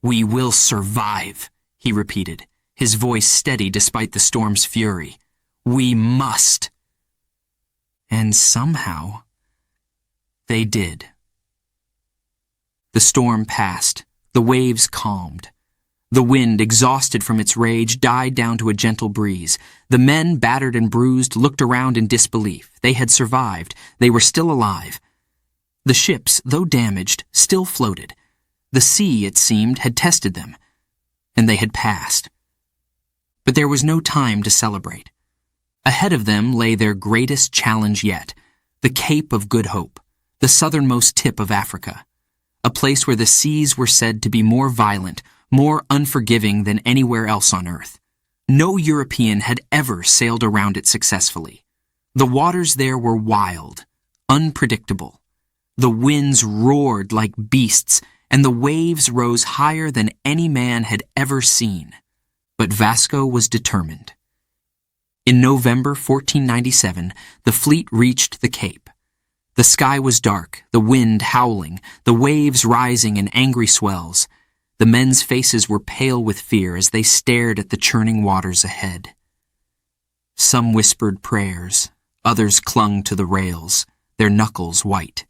"We will survive," he repeated, his voice steady despite the storm's fury. "We must." And somehow, they did. The storm passed, the waves calmed. The wind, exhausted from its rage, died down to a gentle breeze. The men, battered and bruised, looked around in disbelief. They had survived. They were still alive. The ships, though damaged, still floated. The sea, it seemed, had tested them, and they had passed. But there was no time to celebrate. Ahead of them lay their greatest challenge yet, the Cape of Good Hope, the southernmost tip of Africa, a place where the seas were said to be more violent, more unforgiving than anywhere else on Earth. No European had ever sailed around it successfully. The waters there were wild, unpredictable. The winds roared like beasts, and the waves rose higher than any man had ever seen. But Vasco was determined. In November 1497, the fleet reached the Cape. The sky was dark, the wind howling, the waves rising in angry swells. The men's faces were pale with fear as they stared at the churning waters ahead. Some whispered prayers, others clung to the rails, their knuckles white.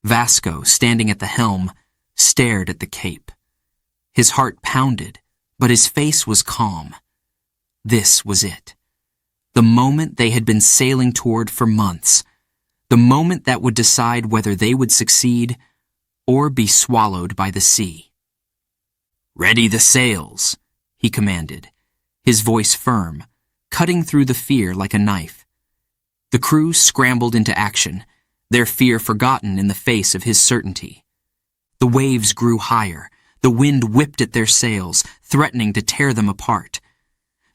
Vasco, standing at the helm, stared at the Cape. His heart pounded, but his face was calm. This was it. The moment they had been sailing toward for months. The moment that would decide whether they would succeed or be swallowed by the sea. "Ready the sails," he commanded, his voice firm, cutting through the fear like a knife. The crew scrambled into action, their fear forgotten in the face of his certainty. The waves grew higher, the wind whipped at their sails, threatening to tear them apart.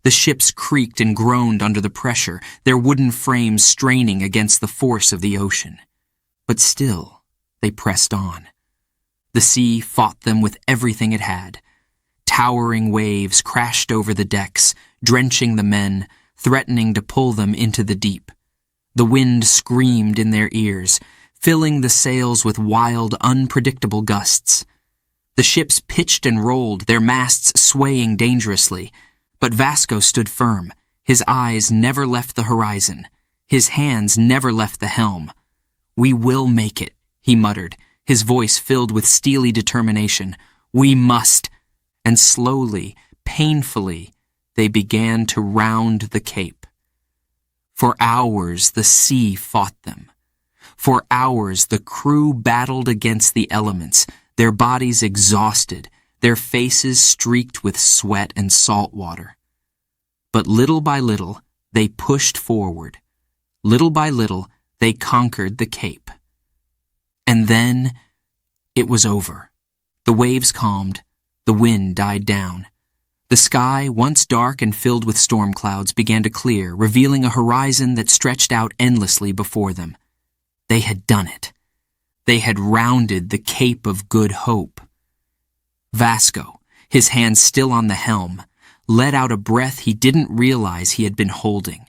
The ships creaked and groaned under the pressure, their wooden frames straining against the force of the ocean. But still, they pressed on. The sea fought them with everything it had. Towering waves crashed over the decks, drenching the men, threatening to pull them into the deep. The wind screamed in their ears, filling the sails with wild, unpredictable gusts. The ships pitched and rolled, their masts swaying dangerously. But Vasco stood firm. His eyes never left the horizon. His hands never left the helm. "We will make it," he muttered, his voice filled with steely determination. "We must." And slowly, painfully, they began to round the cape. For hours the sea fought them. For hours the crew battled against the elements, their bodies exhausted, their faces streaked with sweat and salt water. But little by little, they pushed forward. Little by little, they conquered the cape. And then it was over. The waves calmed. The wind died down. The sky, once dark and filled with storm clouds, began to clear, revealing a horizon that stretched out endlessly before them. They had done it. They had rounded the Cape of Good Hope. Vasco, his hand still on the helm, let out a breath he didn't realize he had been holding.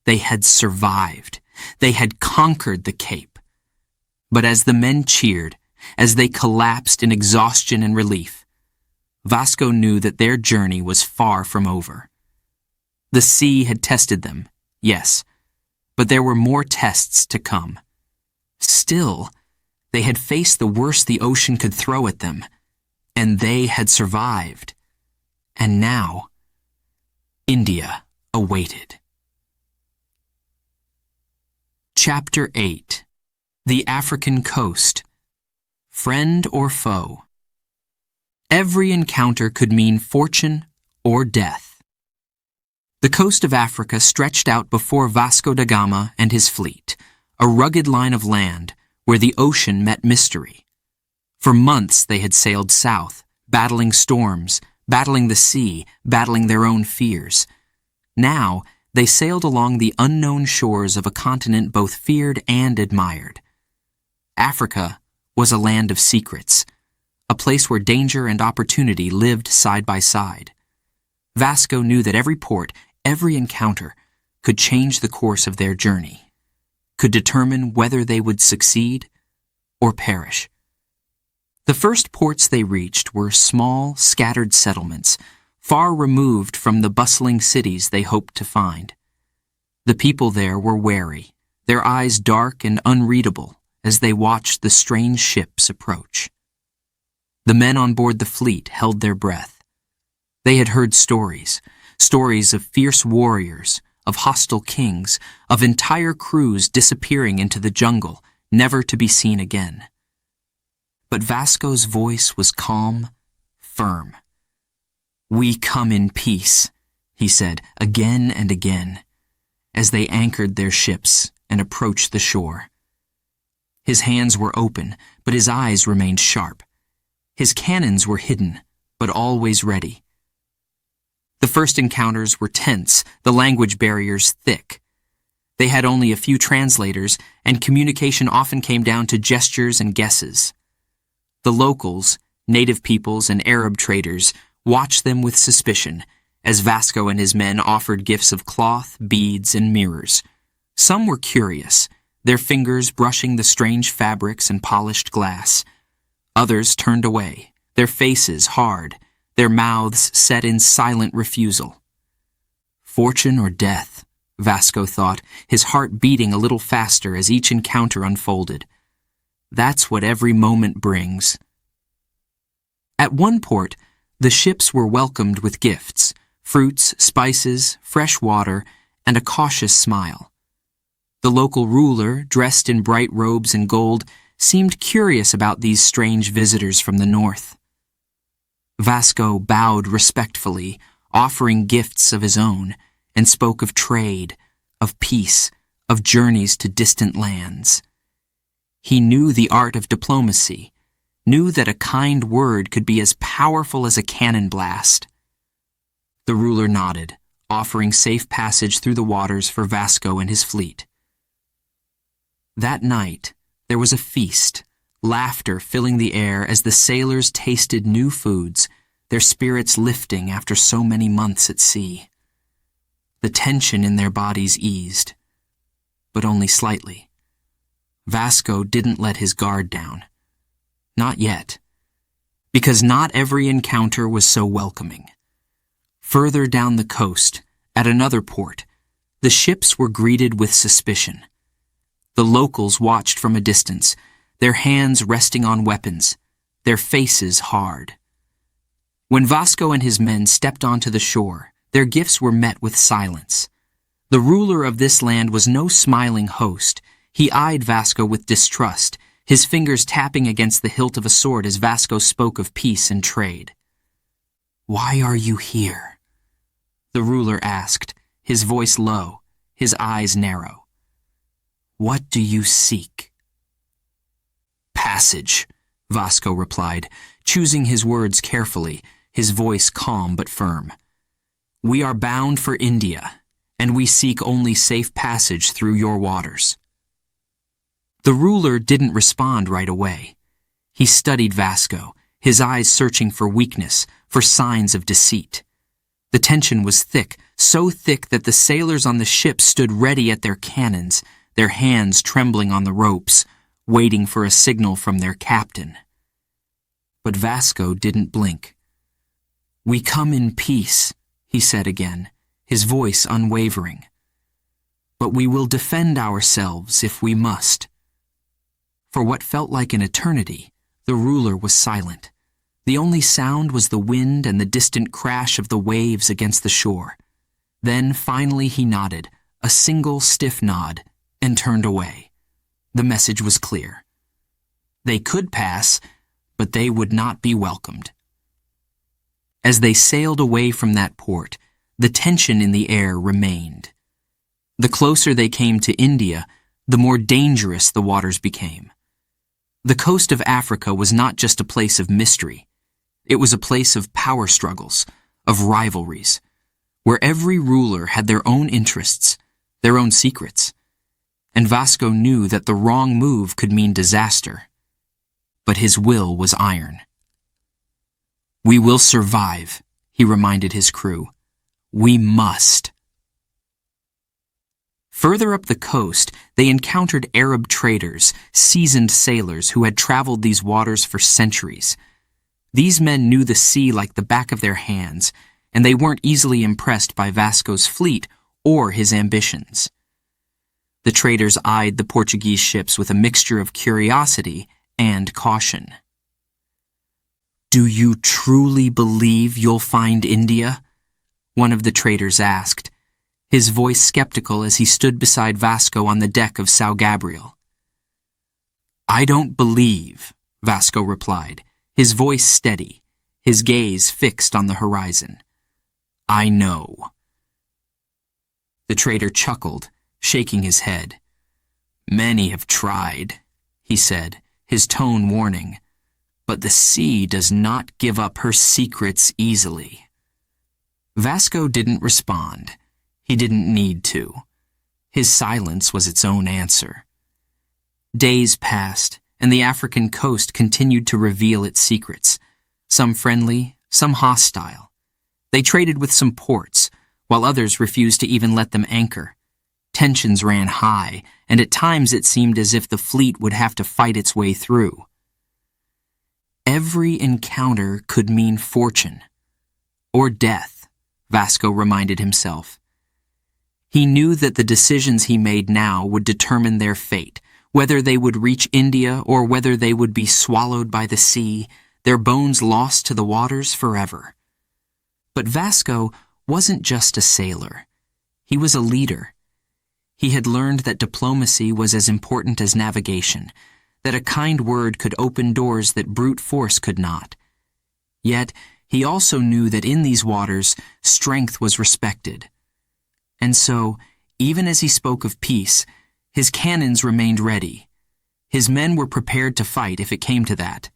They had survived. They had conquered the Cape. But as the men cheered, as they collapsed in exhaustion and relief, Vasco knew that their journey was far from over. The sea had tested them, yes, but there were more tests to come. Still, they had faced the worst the ocean could throw at them, and they had survived. And now, India awaited. Chapter 8. The African Coast. Friend or foe? Every encounter could mean fortune or death. The coast of Africa stretched out before Vasco da Gama and his fleet, a rugged line of land where the ocean met mystery. For months they had sailed south, battling storms, battling the sea, battling their own fears. Now they sailed along the unknown shores of a continent both feared and admired. Africa was a land of secrets, a place where danger and opportunity lived side by side. Vasco knew that every port, every encounter, could change the course of their journey, could determine whether they would succeed or perish. The first ports they reached were small, scattered settlements, far removed from the bustling cities they hoped to find. The people there were wary, their eyes dark and unreadable as they watched the strange ships approach. The men on board the fleet held their breath. They had heard stories of fierce warriors, of hostile kings, of entire crews disappearing into the jungle, never to be seen again. But Vasco's voice was calm, firm. "We come in peace," he said again and again, as they anchored their ships and approached the shore. His hands were open, but his eyes remained sharp. His cannons were hidden, but always ready. The first encounters were tense, the language barriers thick. They had only a few translators, and communication often came down to gestures and guesses. The locals, native peoples and Arab traders, watched them with suspicion, as Vasco and his men offered gifts of cloth, beads, and mirrors. Some were curious, their fingers brushing the strange fabrics and polished glass. Others turned away, their faces hard, their mouths set in silent refusal. Fortune or death, Vasco thought, his heart beating a little faster as each encounter unfolded. That's what every moment brings. At one port, the ships were welcomed with gifts, fruits, spices, fresh water, and a cautious smile. The local ruler, dressed in bright robes and gold, seemed curious about these strange visitors from the north. Vasco bowed respectfully, offering gifts of his own, and spoke of trade, of peace, of journeys to distant lands. He knew the art of diplomacy, knew that a kind word could be as powerful as a cannon blast. The ruler nodded, offering safe passage through the waters for Vasco and his fleet. That night, there was a feast, laughter filling the air as the sailors tasted new foods, their spirits lifting after so many months at sea. The tension in their bodies eased, but only slightly. Vasco didn't let his guard down. Not yet, because not every encounter was so welcoming. Further down the coast, at another port, the ships were greeted with suspicion. The locals watched from a distance, their hands resting on weapons, their faces hard. When Vasco and his men stepped onto the shore, their gifts were met with silence. The ruler of this land was no smiling host. He eyed Vasco with distrust, his fingers tapping against the hilt of a sword as Vasco spoke of peace and trade. "Why are you here?" the ruler asked, his voice low, his eyes narrow. "What do you seek?" "Passage," Vasco replied, choosing his words carefully, his voice calm but firm. "We are bound for India, and we seek only safe passage through your waters." The ruler didn't respond right away. He studied Vasco, his eyes searching for weakness, for signs of deceit. The tension was thick, so thick that the sailors on the ship stood ready at their cannons, their hands trembling on the ropes, waiting for a signal from their captain. But Vasco didn't blink. "We come in peace," he said again, his voice unwavering. "But we will defend ourselves if we must." For what felt like an eternity, the ruler was silent. The only sound was the wind and the distant crash of the waves against the shore. Then finally he nodded, a single stiff nod, and turned away. The message was clear. They could pass, but they would not be welcomed. As they sailed away from that port, the tension in the air remained. The closer they came to India, the more dangerous the waters became. The coast of Africa was not just a place of mystery. It was a place of power struggles, of rivalries, where every ruler had their own interests, their own secrets. And Vasco knew that the wrong move could mean disaster. But his will was iron. "We will survive," he reminded his crew. "We must." Further up the coast, they encountered Arab traders, seasoned sailors who had traveled these waters for centuries. These men knew the sea like the back of their hands, and they weren't easily impressed by Vasco's fleet or his ambitions. The traders eyed the Portuguese ships with a mixture of curiosity and caution. "Do you truly believe you'll find India?" one of the traders asked, his voice skeptical as he stood beside Vasco on the deck of São Gabriel. "I don't believe," Vasco replied, his voice steady, his gaze fixed on the horizon. "I know." The trader chuckled, shaking his head. "Many have tried," he said, his tone warning, "but the sea does not give up her secrets easily." Vasco didn't respond. He didn't need to. His silence was its own answer. Days passed, and the African coast continued to reveal its secrets, some friendly, some hostile. They traded with some ports, while others refused to even let them anchor. Tensions ran high, and at times it seemed as if the fleet would have to fight its way through. Every encounter could mean fortune, or death, Vasco reminded himself. He knew that the decisions he made now would determine their fate, whether they would reach India or whether they would be swallowed by the sea, their bones lost to the waters forever. But Vasco wasn't just a sailor. He was a leader. He had learned that diplomacy was as important as navigation, that a kind word could open doors that brute force could not. Yet, he also knew that in these waters, strength was respected. And so, even as he spoke of peace, his cannons remained ready. His men were prepared to fight if it came to that.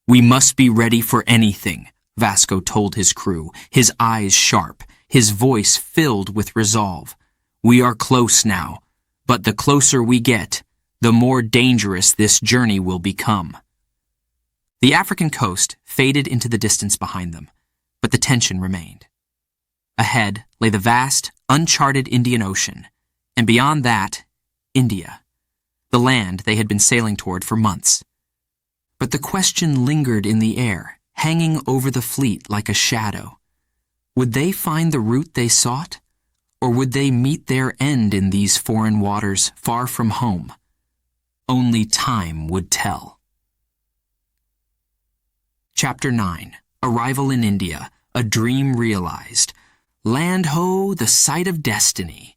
"We must be ready for anything," Vasco told his crew, his eyes sharp, his voice filled with resolve. "We are close now, but the closer we get, the more dangerous this journey will become." The African coast faded into the distance behind them, but the tension remained. Ahead lay the vast, uncharted Indian Ocean, and beyond that, India, the land they had been sailing toward for months. But the question lingered in the air, hanging over the fleet like a shadow. Would they find the route they sought, or would they meet their end in these foreign waters far from home? Only time would tell. Chapter 9. Arrival in India, a dream realized. Land ho, the sight of destiny.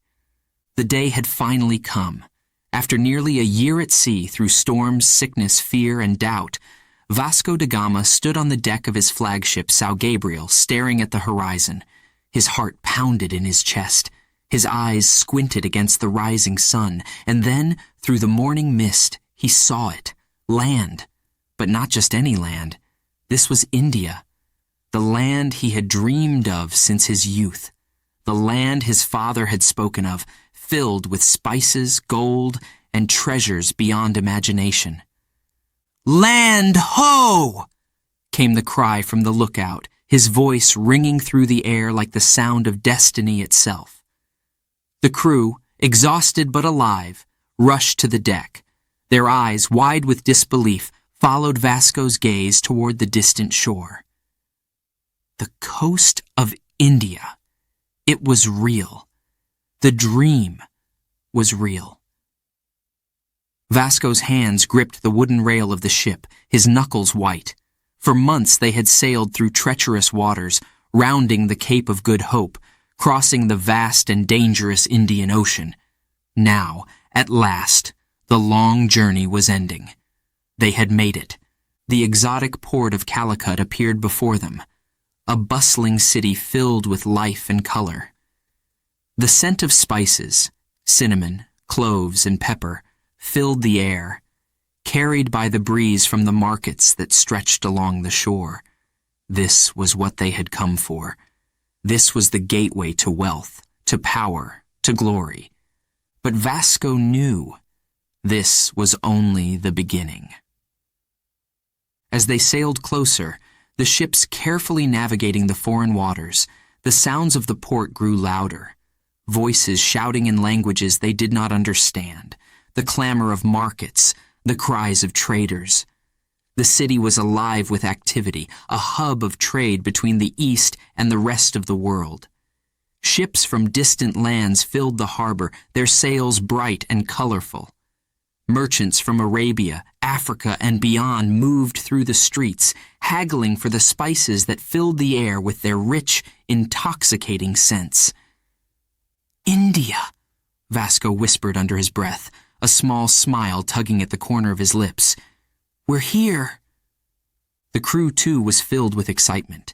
The day had finally come. After nearly a year at sea through storms, sickness, fear, and doubt, Vasco da Gama stood on the deck of his flagship São Gabriel, staring at the horizon. His heart pounded in his chest. His eyes squinted against the rising sun, and then, through the morning mist, he saw it. Land. But not just any land. This was India. The land he had dreamed of since his youth. The land his father had spoken of, filled with spices, gold, and treasures beyond imagination. "Land ho!" came the cry from the lookout, his voice ringing through the air like the sound of destiny itself. The crew, exhausted but alive, rushed to the deck. Their eyes, wide with disbelief, followed Vasco's gaze toward the distant shore. The coast of India. It was real. The dream was real. Vasco's hands gripped the wooden rail of the ship, his knuckles white. For months they had sailed through treacherous waters, rounding the Cape of Good Hope, crossing the vast and dangerous Indian Ocean. Now, at last, the long journey was ending. They had made it. The exotic port of Calicut appeared before them, a bustling city filled with life and color. The scent of spices, cinnamon, cloves, and pepper, filled the air, carried by the breeze from the markets that stretched along the shore. This was what they had come for. This was the gateway to wealth, to power, to glory. But Vasco knew this was only the beginning. As they sailed closer, the ships carefully navigating the foreign waters, the sounds of the port grew louder. Voices shouting in languages they did not understand, the clamor of markets, the cries of traders. The city was alive with activity, a hub of trade between the East and the rest of the world. Ships from distant lands filled the harbor, their sails bright and colorful. Merchants from Arabia, Africa, and beyond moved through the streets, haggling for the spices that filled the air with their rich, intoxicating scents. "India," Vasco whispered under his breath, a small smile tugging at the corner of his lips. "We're here." The crew, too, was filled with excitement.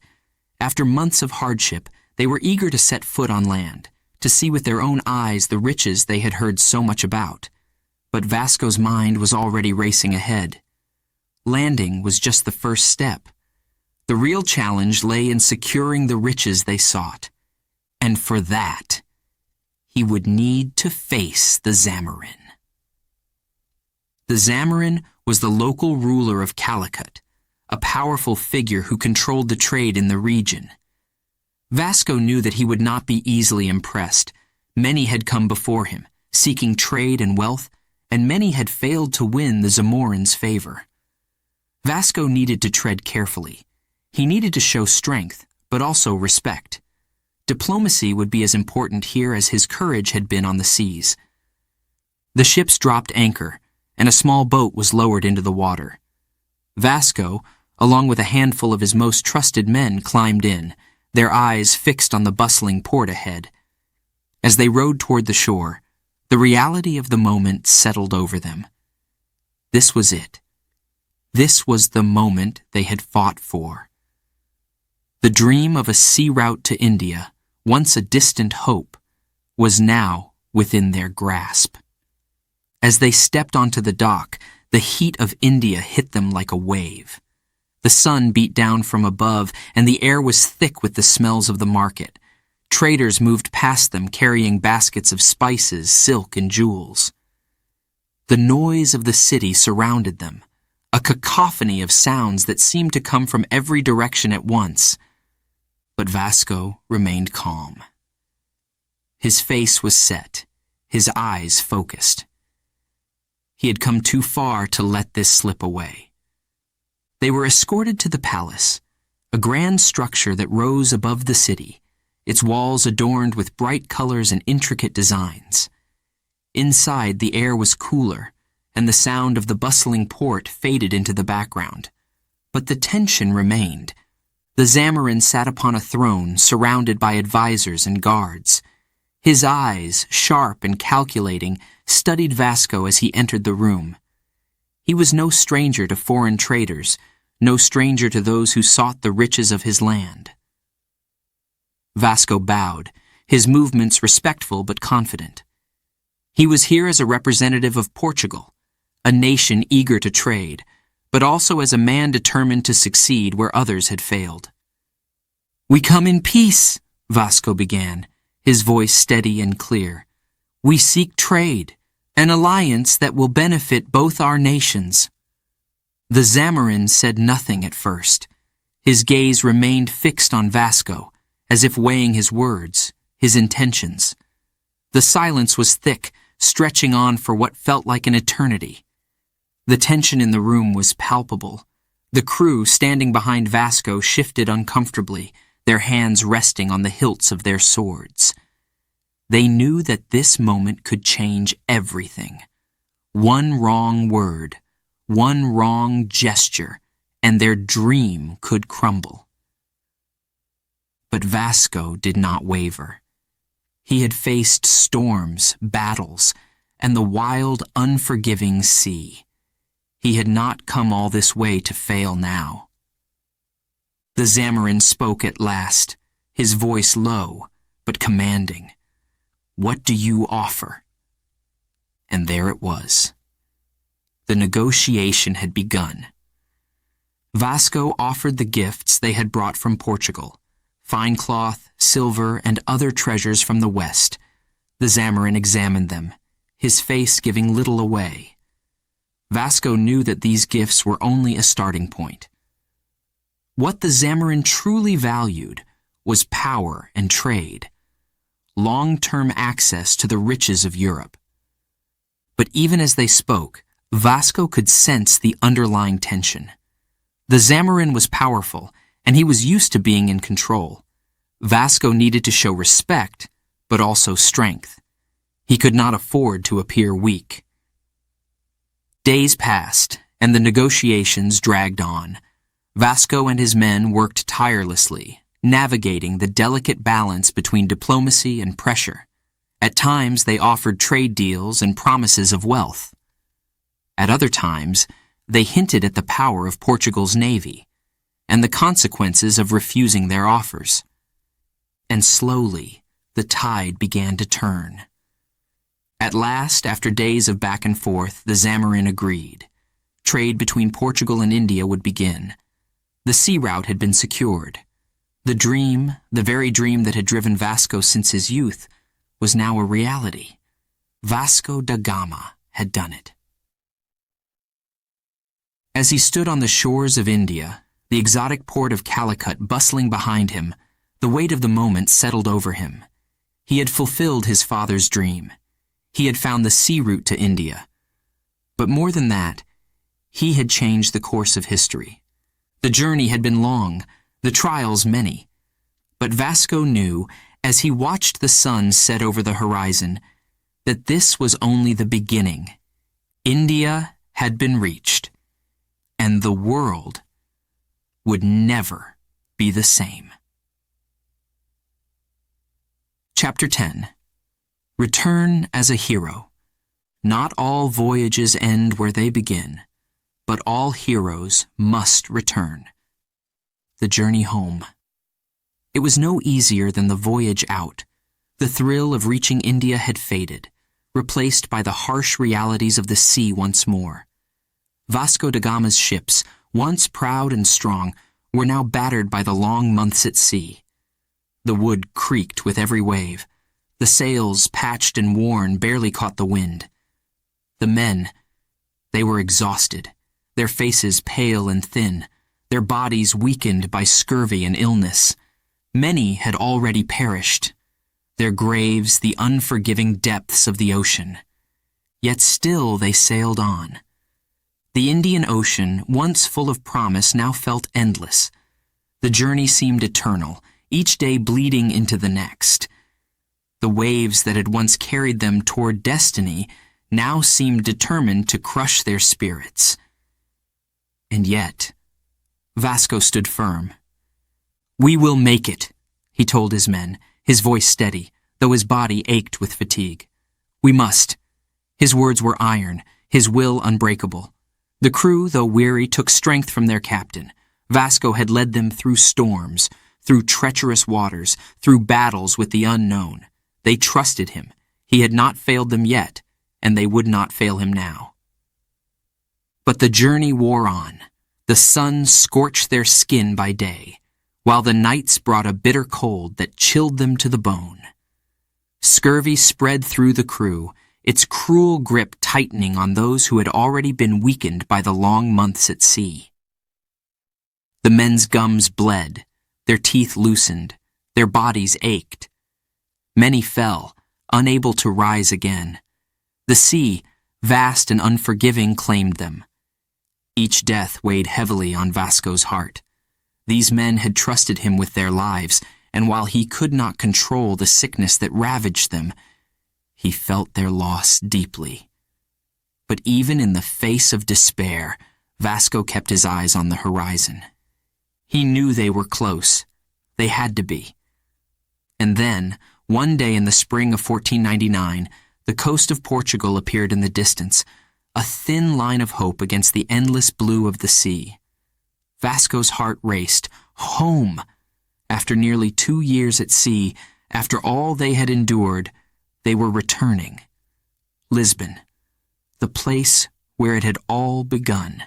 After months of hardship, they were eager to set foot on land, to see with their own eyes the riches they had heard so much about. But Vasco's mind was already racing ahead. Landing was just the first step. The real challenge lay in securing the riches they sought. And for that, he would need to face the Zamorin. The Zamorin was the local ruler of Calicut, a powerful figure who controlled the trade in the region. Vasco knew that he would not be easily impressed. Many had come before him, seeking trade and wealth, and many had failed to win the Zamorin's favor. Vasco needed to tread carefully. He needed to show strength, but also respect. Diplomacy would be as important here as his courage had been on the seas. The ships dropped anchor, and a small boat was lowered into the water. Vasco, along with a handful of his most trusted men, climbed in, their eyes fixed on the bustling port ahead. As they rowed toward the shore, the reality of the moment settled over them. This was it. This was the moment they had fought for. The dream of a sea route to India, once a distant hope, was now within their grasp. As they stepped onto the dock, the heat of India hit them like a wave. The sun beat down from above, and the air was thick with the smells of the market. Traders moved past them carrying baskets of spices, silk, and jewels. The noise of the city surrounded them, a cacophony of sounds that seemed to come from every direction at once. But Vasco remained calm. His face was set, his eyes focused. He had come too far to let this slip away. They were escorted to the palace, a grand structure that rose above the city, its walls adorned with bright colors and intricate designs. Inside, the air was cooler, and the sound of the bustling port faded into the background. But the tension remained. The Zamorin sat upon a throne surrounded by advisors and guards. His eyes, sharp and calculating, studied Vasco as he entered the room. He was no stranger to foreign traders, no stranger to those who sought the riches of his land. Vasco bowed, his movements respectful but confident. He was here as a representative of Portugal, a nation eager to trade, but also as a man determined to succeed where others had failed. "We come in peace," Vasco began, his voice steady and clear. "We seek trade, an alliance that will benefit both our nations." The Zamorin said nothing at first. His gaze remained fixed on Vasco, as if weighing his words, his intentions. The silence was thick, stretching on for what felt like an eternity. The tension in the room was palpable. The crew standing behind Vasco shifted uncomfortably, their hands resting on the hilts of their swords. They knew that this moment could change everything. One wrong word, one wrong gesture, and their dream could crumble. But Vasco did not waver. He had faced storms, battles, and the wild, unforgiving sea. He had not come all this way to fail now. The Zamorin spoke at last, his voice low, but commanding. "What do you offer?" And there it was. The negotiation had begun. Vasco offered the gifts they had brought from Portugal, fine cloth, silver, and other treasures from the West. The Zamorin examined them, his face giving little away. Vasco knew that these gifts were only a starting point. What the Zamorin truly valued was power and trade, long-term access to the riches of Europe. But even as they spoke, Vasco could sense the underlying tension. The Zamorin was powerful, and he was used to being in control. Vasco needed to show respect, but also strength. He could not afford to appear weak. Days passed, and the negotiations dragged on. Vasco and his men worked tirelessly, navigating the delicate balance between diplomacy and pressure. At times, they offered trade deals and promises of wealth. At other times, they hinted at the power of Portugal's navy and the consequences of refusing their offers. And slowly, the tide began to turn. At last, after days of back and forth, the Zamorin agreed. Trade between Portugal and India would begin. The sea route had been secured. The dream, the very dream that had driven Vasco since his youth, was now a reality. Vasco da Gama had done it. As he stood on the shores of India, the exotic port of Calicut bustling behind him, the weight of the moment settled over him. He had fulfilled his father's dream. He had found the sea route to India. But more than that, he had changed the course of history. The journey had been long, the trials many. But Vasco knew, as he watched the sun set over the horizon, that this was only the beginning. India had been reached, and the world would never be the same. Chapter 10. Return as a hero. Not all voyages end where they begin, but all heroes must return. The journey home. It was no easier than the voyage out. The thrill of reaching India had faded, replaced by the harsh realities of the sea once more. Vasco da Gama's ships, once proud and strong, were now battered by the long months at sea. The wood creaked with every wave. The sails, patched and worn, barely caught the wind. The men, they were exhausted, their faces pale and thin, their bodies weakened by scurvy and illness. Many had already perished, their graves the unforgiving depths of the ocean. Yet still they sailed on. The Indian Ocean, once full of promise, now felt endless. The journey seemed eternal, each day bleeding into the next. The waves that had once carried them toward destiny now seemed determined to crush their spirits. And yet, Vasco stood firm. "We will make it," he told his men, his voice steady, though his body ached with fatigue. "We must." His words were iron, his will unbreakable. The crew, though weary, took strength from their captain. Vasco had led them through storms, through treacherous waters, through battles with the unknown. They trusted him. He had not failed them yet, and they would not fail him now. But the journey wore on. The sun scorched their skin by day, while the nights brought a bitter cold that chilled them to the bone. Scurvy spread through the crew, its cruel grip tightening on those who had already been weakened by the long months at sea. The men's gums bled, their teeth loosened, their bodies ached. Many fell, unable to rise again. The sea, vast and unforgiving, claimed them. Each death weighed heavily on Vasco's heart. These men had trusted him with their lives, and while he could not control the sickness that ravaged them, he felt their loss deeply. But even in the face of despair, Vasco kept his eyes on the horizon. He knew they were close. They had to be. And then, one day in the spring of 1499, the coast of Portugal appeared in the distance, a thin line of hope against the endless blue of the sea. Vasco's heart raced. Home! After nearly 2 years at sea, after all they had endured, they were returning. Lisbon, the place where it had all begun.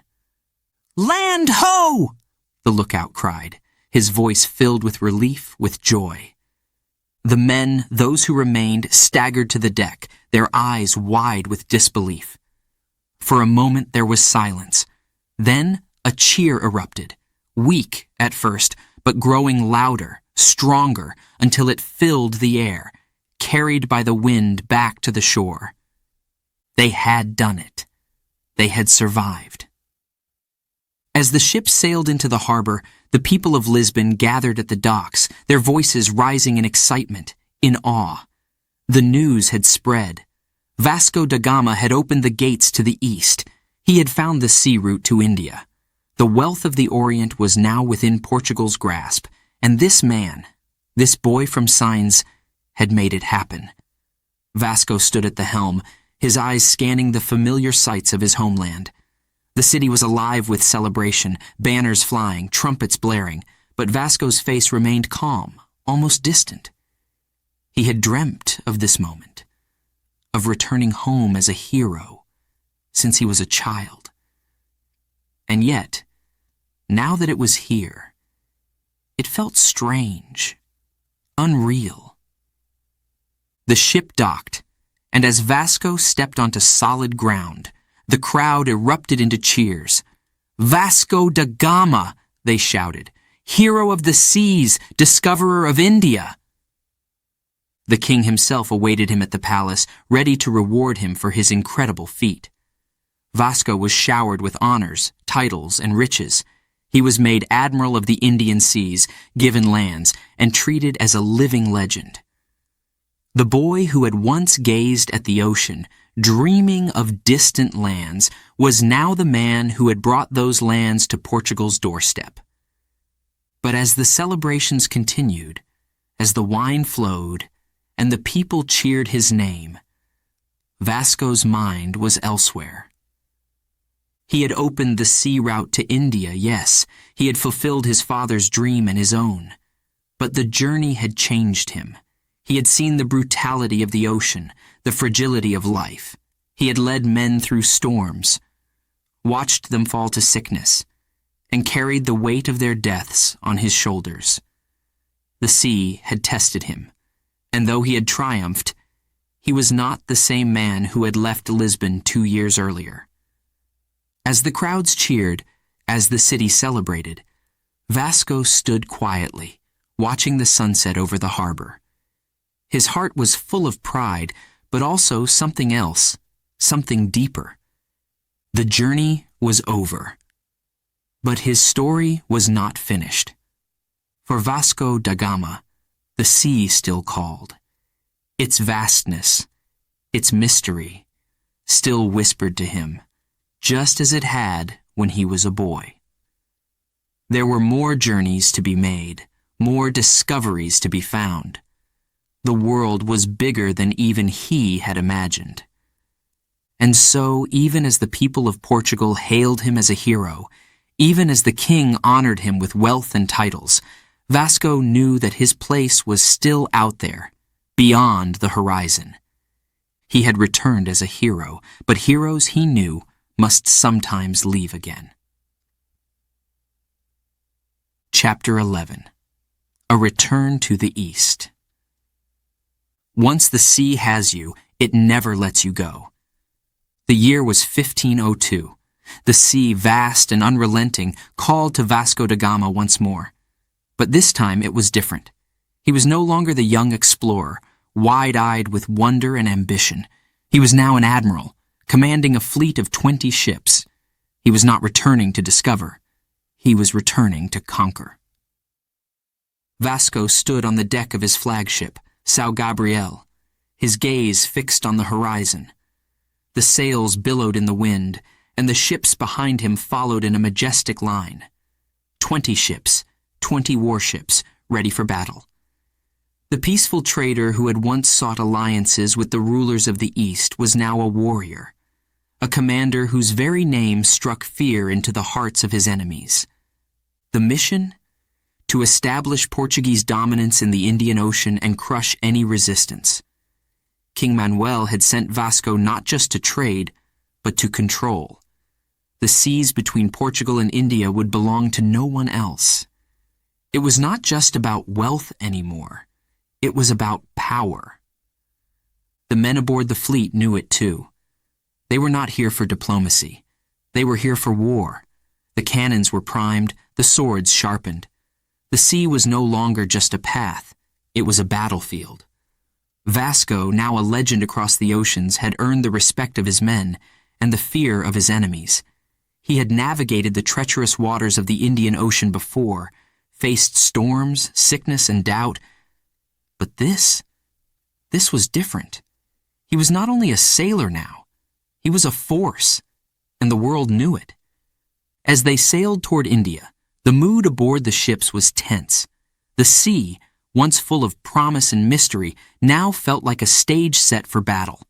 "Land ho!" the lookout cried, his voice filled with relief, with joy. The men, those who remained, staggered to the deck, their eyes wide with disbelief. For a moment there was silence. Then a cheer erupted, weak at first, but growing louder, stronger, until it filled the air, carried by the wind back to the shore. They had done it. They had survived. As the ship sailed into the harbor, the people of Lisbon gathered at the docks, their voices rising in excitement, in awe. The news had spread. Vasco da Gama had opened the gates to the east. He had found the sea route to India. The wealth of the Orient was now within Portugal's grasp, and this man, this boy from Sines, had made it happen. Vasco stood at the helm, his eyes scanning the familiar sights of his homeland. The city was alive with celebration, banners flying, trumpets blaring, but Vasco's face remained calm, almost distant. He had dreamt of this moment, of returning home as a hero, since he was a child. And yet, now that it was here, it felt strange, unreal. The ship docked, and as Vasco stepped onto solid ground, the crowd erupted into cheers. "Vasco da Gama," they shouted, "hero of the seas, discoverer of India." The king himself awaited him at the palace, ready to reward him for his incredible feat. Vasco was showered with honors, titles, and riches. He was made admiral of the Indian seas, given lands, and treated as a living legend. The boy who had once gazed at the ocean, dreaming of distant lands, was now the man who had brought those lands to Portugal's doorstep. But as the celebrations continued, as the wine flowed, and the people cheered his name, Vasco's mind was elsewhere. He had opened the sea route to India, yes. He had fulfilled his father's dream and his own. But the journey had changed him. He had seen the brutality of the ocean, the fragility of life. He had led men through storms, watched them fall to sickness, and carried the weight of their deaths on his shoulders. The sea had tested him, and though he had triumphed, he was not the same man who had left Lisbon 2 years earlier. As the crowds cheered, as the city celebrated, Vasco stood quietly, watching the sunset over the harbor. His heart was full of pride, but also something else, something deeper. The journey was over. But his story was not finished. For Vasco da Gama, the sea still called. Its vastness, its mystery, still whispered to him, just as it had when he was a boy. There were more journeys to be made, more discoveries to be found. The world was bigger than even he had imagined. And so, even as the people of Portugal hailed him as a hero, even as the king honored him with wealth and titles, Vasco knew that his place was still out there, beyond the horizon. He had returned as a hero, but heroes, he knew, must sometimes leave again. Chapter 11. A Return to the East. Once the sea has you, it never lets you go. The year was 1502. The sea, vast and unrelenting, called to Vasco da Gama once more. But this time it was different. He was no longer the young explorer, wide-eyed with wonder and ambition. He was now an admiral, commanding a fleet of 20 ships. He was not returning to discover. He was returning to conquer. Vasco stood on the deck of his flagship, São Gabriel, his gaze fixed on the horizon. The sails billowed in the wind, and the ships behind him followed in a majestic line. 20 ships, 20 warships, ready for battle. The peaceful trader who had once sought alliances with the rulers of the East was now a warrior, a commander whose very name struck fear into the hearts of his enemies. The mission? To establish Portuguese dominance in the Indian Ocean and crush any resistance. King Manuel had sent Vasco not just to trade, but to control. The seas between Portugal and India would belong to no one else. It was not just about wealth anymore. It was about power. The men aboard the fleet knew it too. They were not here for diplomacy. They were here for war. The cannons were primed, the swords sharpened. The sea was no longer just a path. It was a battlefield. Vasco, now a legend across the oceans, had earned the respect of his men and the fear of his enemies. He had navigated the treacherous waters of the Indian Ocean before, faced storms, sickness, and doubt. But this was different. He was not only a sailor now, he was a force, and the world knew it. As they sailed toward India, the mood aboard the ships was tense. The sea, once full of promise and mystery, now felt like a stage set for battle.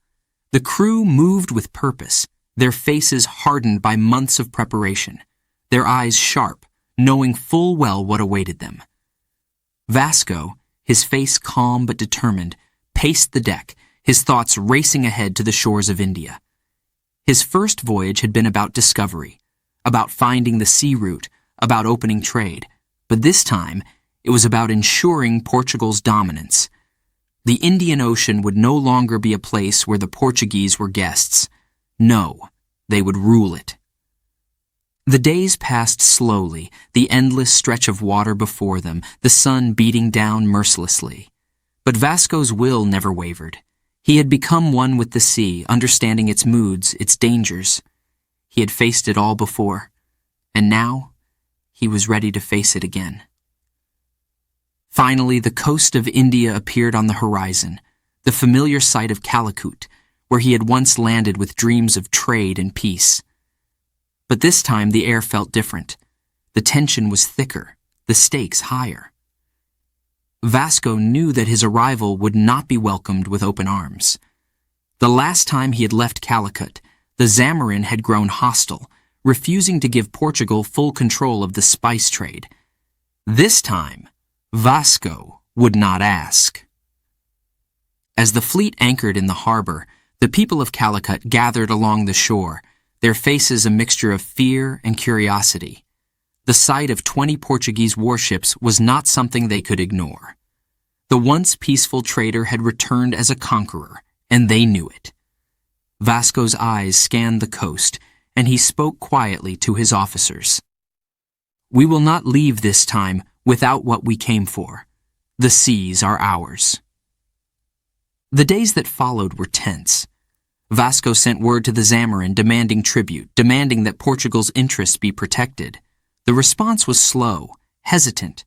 The crew moved with purpose, their faces hardened by months of preparation, their eyes sharp, knowing full well what awaited them. Vasco, his face calm but determined, paced the deck, his thoughts racing ahead to the shores of India. His first voyage had been about discovery, about finding the sea route, about opening trade, but this time it was about ensuring Portugal's dominance. The Indian Ocean would no longer be a place where the Portuguese were guests. No, they would rule it. The days passed slowly, the endless stretch of water before them, the sun beating down mercilessly. But Vasco's will never wavered. He had become one with the sea, understanding its moods, its dangers. He had faced it all before, and now he was ready to face it again. Finally, the coast of India appeared on the horizon, the familiar sight of Calicut, where he had once landed with dreams of trade and peace. But this time the air felt different. The tension was thicker, the stakes higher. Vasco knew that his arrival would not be welcomed with open arms. The last time he had left Calicut, the Zamorin had grown hostile, refusing to give Portugal full control of the spice trade. This time, Vasco would not ask. As the fleet anchored in the harbor, the people of Calicut gathered along the shore, their faces a mixture of fear and curiosity. The sight of 20 Portuguese warships was not something they could ignore. The once peaceful trader had returned as a conqueror, and they knew it. Vasco's eyes scanned the coast, and he spoke quietly to his officers. "We will not leave this time without what we came for. The seas are ours." The days that followed were tense. Vasco sent word to the Zamarin demanding tribute, demanding that Portugal's interests be protected. The response was slow, hesitant.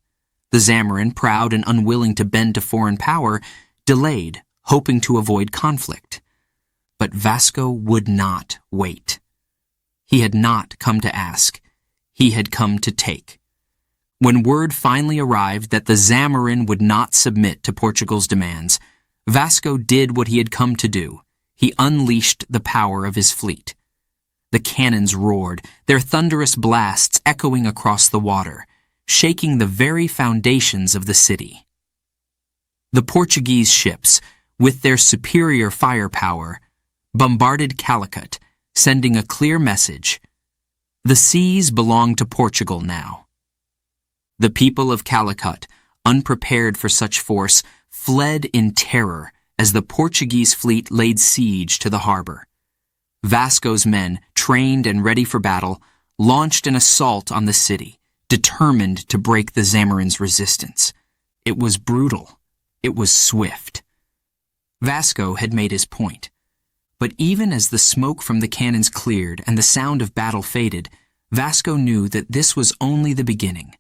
The Zamarin, proud and unwilling to bend to foreign power, delayed, hoping to avoid conflict. But Vasco would not wait. He had not come to ask. He had come to take. When word finally arrived that the Zamarin would not submit to Portugal's demands, Vasco did what he had come to do. He unleashed the power of his fleet. The cannons roared, their thunderous blasts echoing across the water, shaking the very foundations of the city. The Portuguese ships, with their superior firepower, bombarded Calicut, sending a clear message: the seas belong to Portugal now. The people of Calicut, unprepared for such force, fled in terror as the Portuguese fleet laid siege to the harbor. Vasco's men, trained and ready for battle, launched an assault on the city, determined to break the Zamarin's resistance. It was brutal. It was swift. Vasco had made his point. But even as the smoke from the cannons cleared and the sound of battle faded, Vasco knew that this was only the beginning.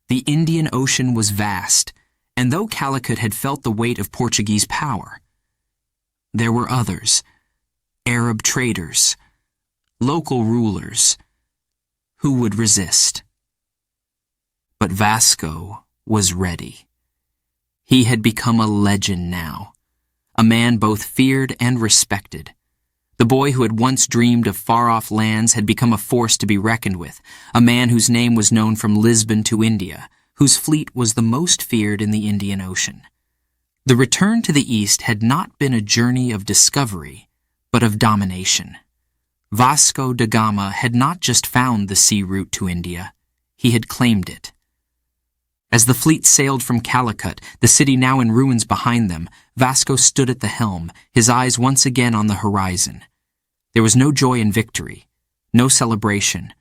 The Indian Ocean was vast, and though Calicut had felt the weight of Portuguese power, there were others, Arab traders, local rulers, who would resist. But Vasco was ready. He had become a legend now, a man both feared and respected. The boy who had once dreamed of far-off lands had become a force to be reckoned with, a man whose name was known from Lisbon to India, whose fleet was the most feared in the Indian Ocean. The return to the East had not been a journey of discovery, but of domination. Vasco da Gama had not just found the sea route to India, he had claimed it. As the fleet sailed from Calicut, the city now in ruins behind them, Vasco stood at the helm, his eyes once again on the horizon. There was no joy in victory, no celebration,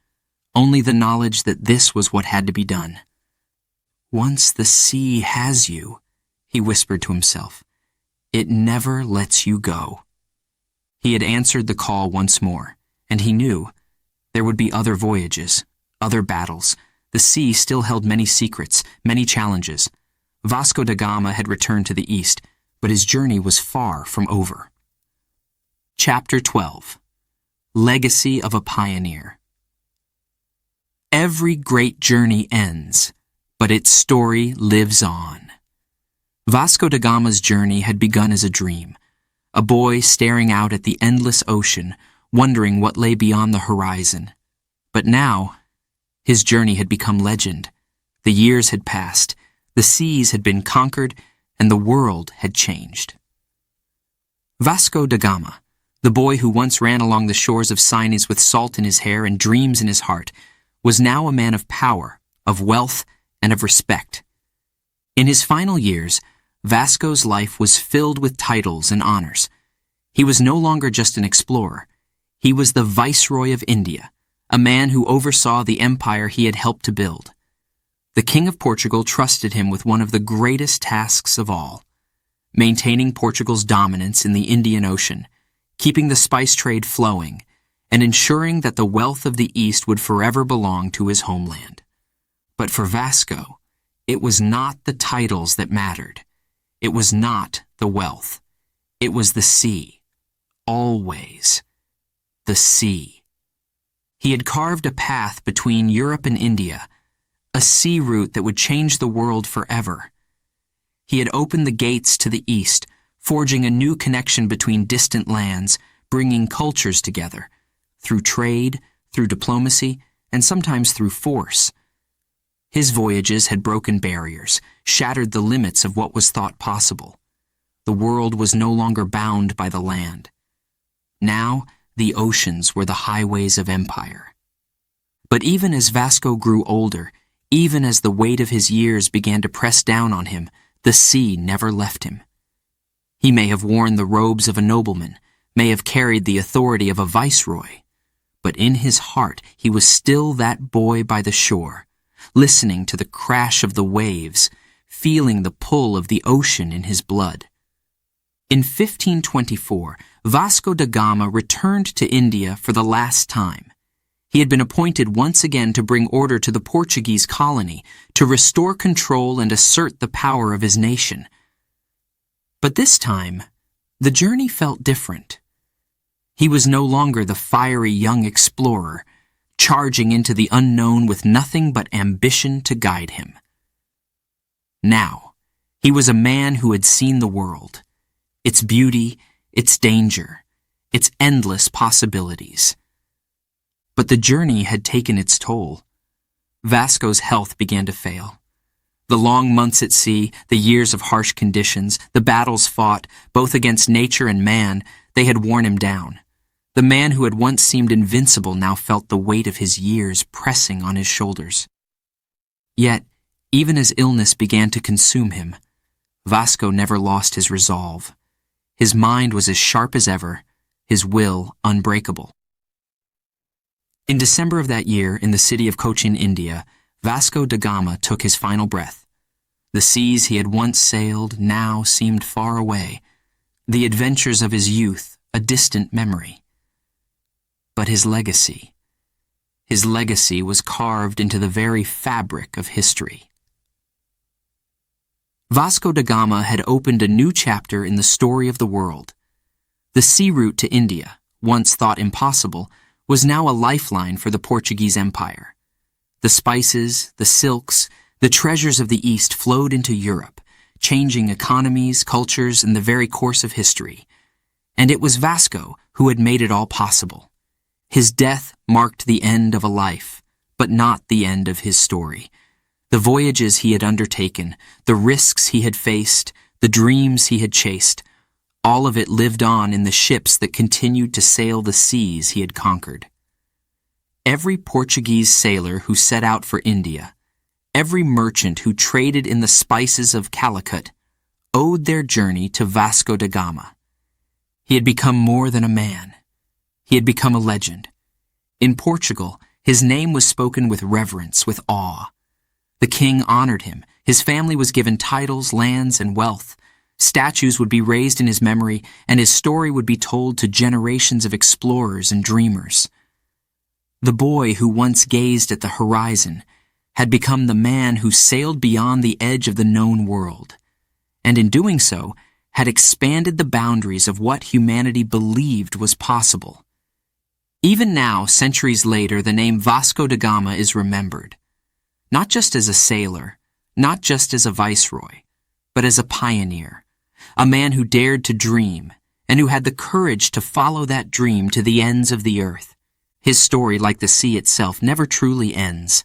only the knowledge that this was what had to be done. "Once the sea has you," he whispered to himself, "it never lets you go." He had answered the call once more, and he knew there would be other voyages, other battles. The sea still held many secrets, many challenges. Vasco da Gama had returned to the east, but his journey was far from over. Chapter 12. Legacy of a Pioneer. Every great journey ends, but its story lives on. Vasco da Gama's journey had begun as a dream, a boy staring out at the endless ocean, wondering what lay beyond the horizon. But now, his journey had become legend. The years had passed, the seas had been conquered, and the world had changed. Vasco da Gama, the boy who once ran along the shores of Sines with salt in his hair and dreams in his heart, was now a man of power, of wealth, and of respect. In his final years, Vasco's life was filled with titles and honors. He was no longer just an explorer. He was the Viceroy of India, a man who oversaw the empire he had helped to build. The King of Portugal trusted him with one of the greatest tasks of all, maintaining Portugal's dominance in the Indian Ocean, keeping the spice trade flowing, and ensuring that the wealth of the East would forever belong to his homeland. But for Vasco, it was not the titles that mattered. It was not the wealth. It was the sea. Always. The sea. He had carved a path between Europe and India, a sea route that would change the world forever. He had opened the gates to the East, forging a new connection between distant lands, bringing cultures together, through trade, through diplomacy, and sometimes through force. His voyages had broken barriers, shattered the limits of what was thought possible. The world was no longer bound by the land. Now, the oceans were the highways of empire. But even as Vasco grew older, even as the weight of his years began to press down on him, the sea never left him. He may have worn the robes of a nobleman, may have carried the authority of a viceroy, but in his heart he was still that boy by the shore, listening to the crash of the waves, feeling the pull of the ocean in his blood. In 1524, Vasco da Gama returned to India for the last time. He had been appointed once again to bring order to the Portuguese colony, to restore control and assert the power of his nation. But this time, the journey felt different. He was no longer the fiery young explorer, charging into the unknown with nothing but ambition to guide him. Now, he was a man who had seen the world, its beauty, its danger, its endless possibilities. But the journey had taken its toll. Vasco's health began to fail. The long months at sea, the years of harsh conditions, the battles fought, both against nature and man, they had worn him down. The man who had once seemed invincible now felt the weight of his years pressing on his shoulders. Yet, even as illness began to consume him, Vasco never lost his resolve. His mind was as sharp as ever, his will unbreakable. In December of that year, in the city of Cochin, India, Vasco da Gama took his final breath. The seas he had once sailed now seemed far away, the adventures of his youth a distant memory. But his legacy was carved into the very fabric of history. Vasco da Gama had opened a new chapter in the story of the world. The sea route to India, once thought impossible, was now a lifeline for the Portuguese Empire. The spices, the silks, the treasures of the East flowed into Europe, changing economies, cultures, and the very course of history. And it was Vasco who had made it all possible. His death marked the end of a life, but not the end of his story. The voyages he had undertaken, the risks he had faced, the dreams he had chased, all of it lived on in the ships that continued to sail the seas he had conquered. Every Portuguese sailor who set out for India, every merchant who traded in the spices of Calicut, owed their journey to Vasco da Gama. He had become more than a man. He had become a legend. In Portugal, his name was spoken with reverence, with awe. The king honored him. His family was given titles, lands, and wealth. Statues would be raised in his memory, and his story would be told to generations of explorers and dreamers. The boy who once gazed at the horizon had become the man who sailed beyond the edge of the known world, and in doing so, had expanded the boundaries of what humanity believed was possible. Even now, centuries later, the name Vasco da Gama is remembered, not just as a sailor, not just as a viceroy, but as a pioneer, a man who dared to dream and who had the courage to follow that dream to the ends of the earth. His story, like the sea itself, never truly ends.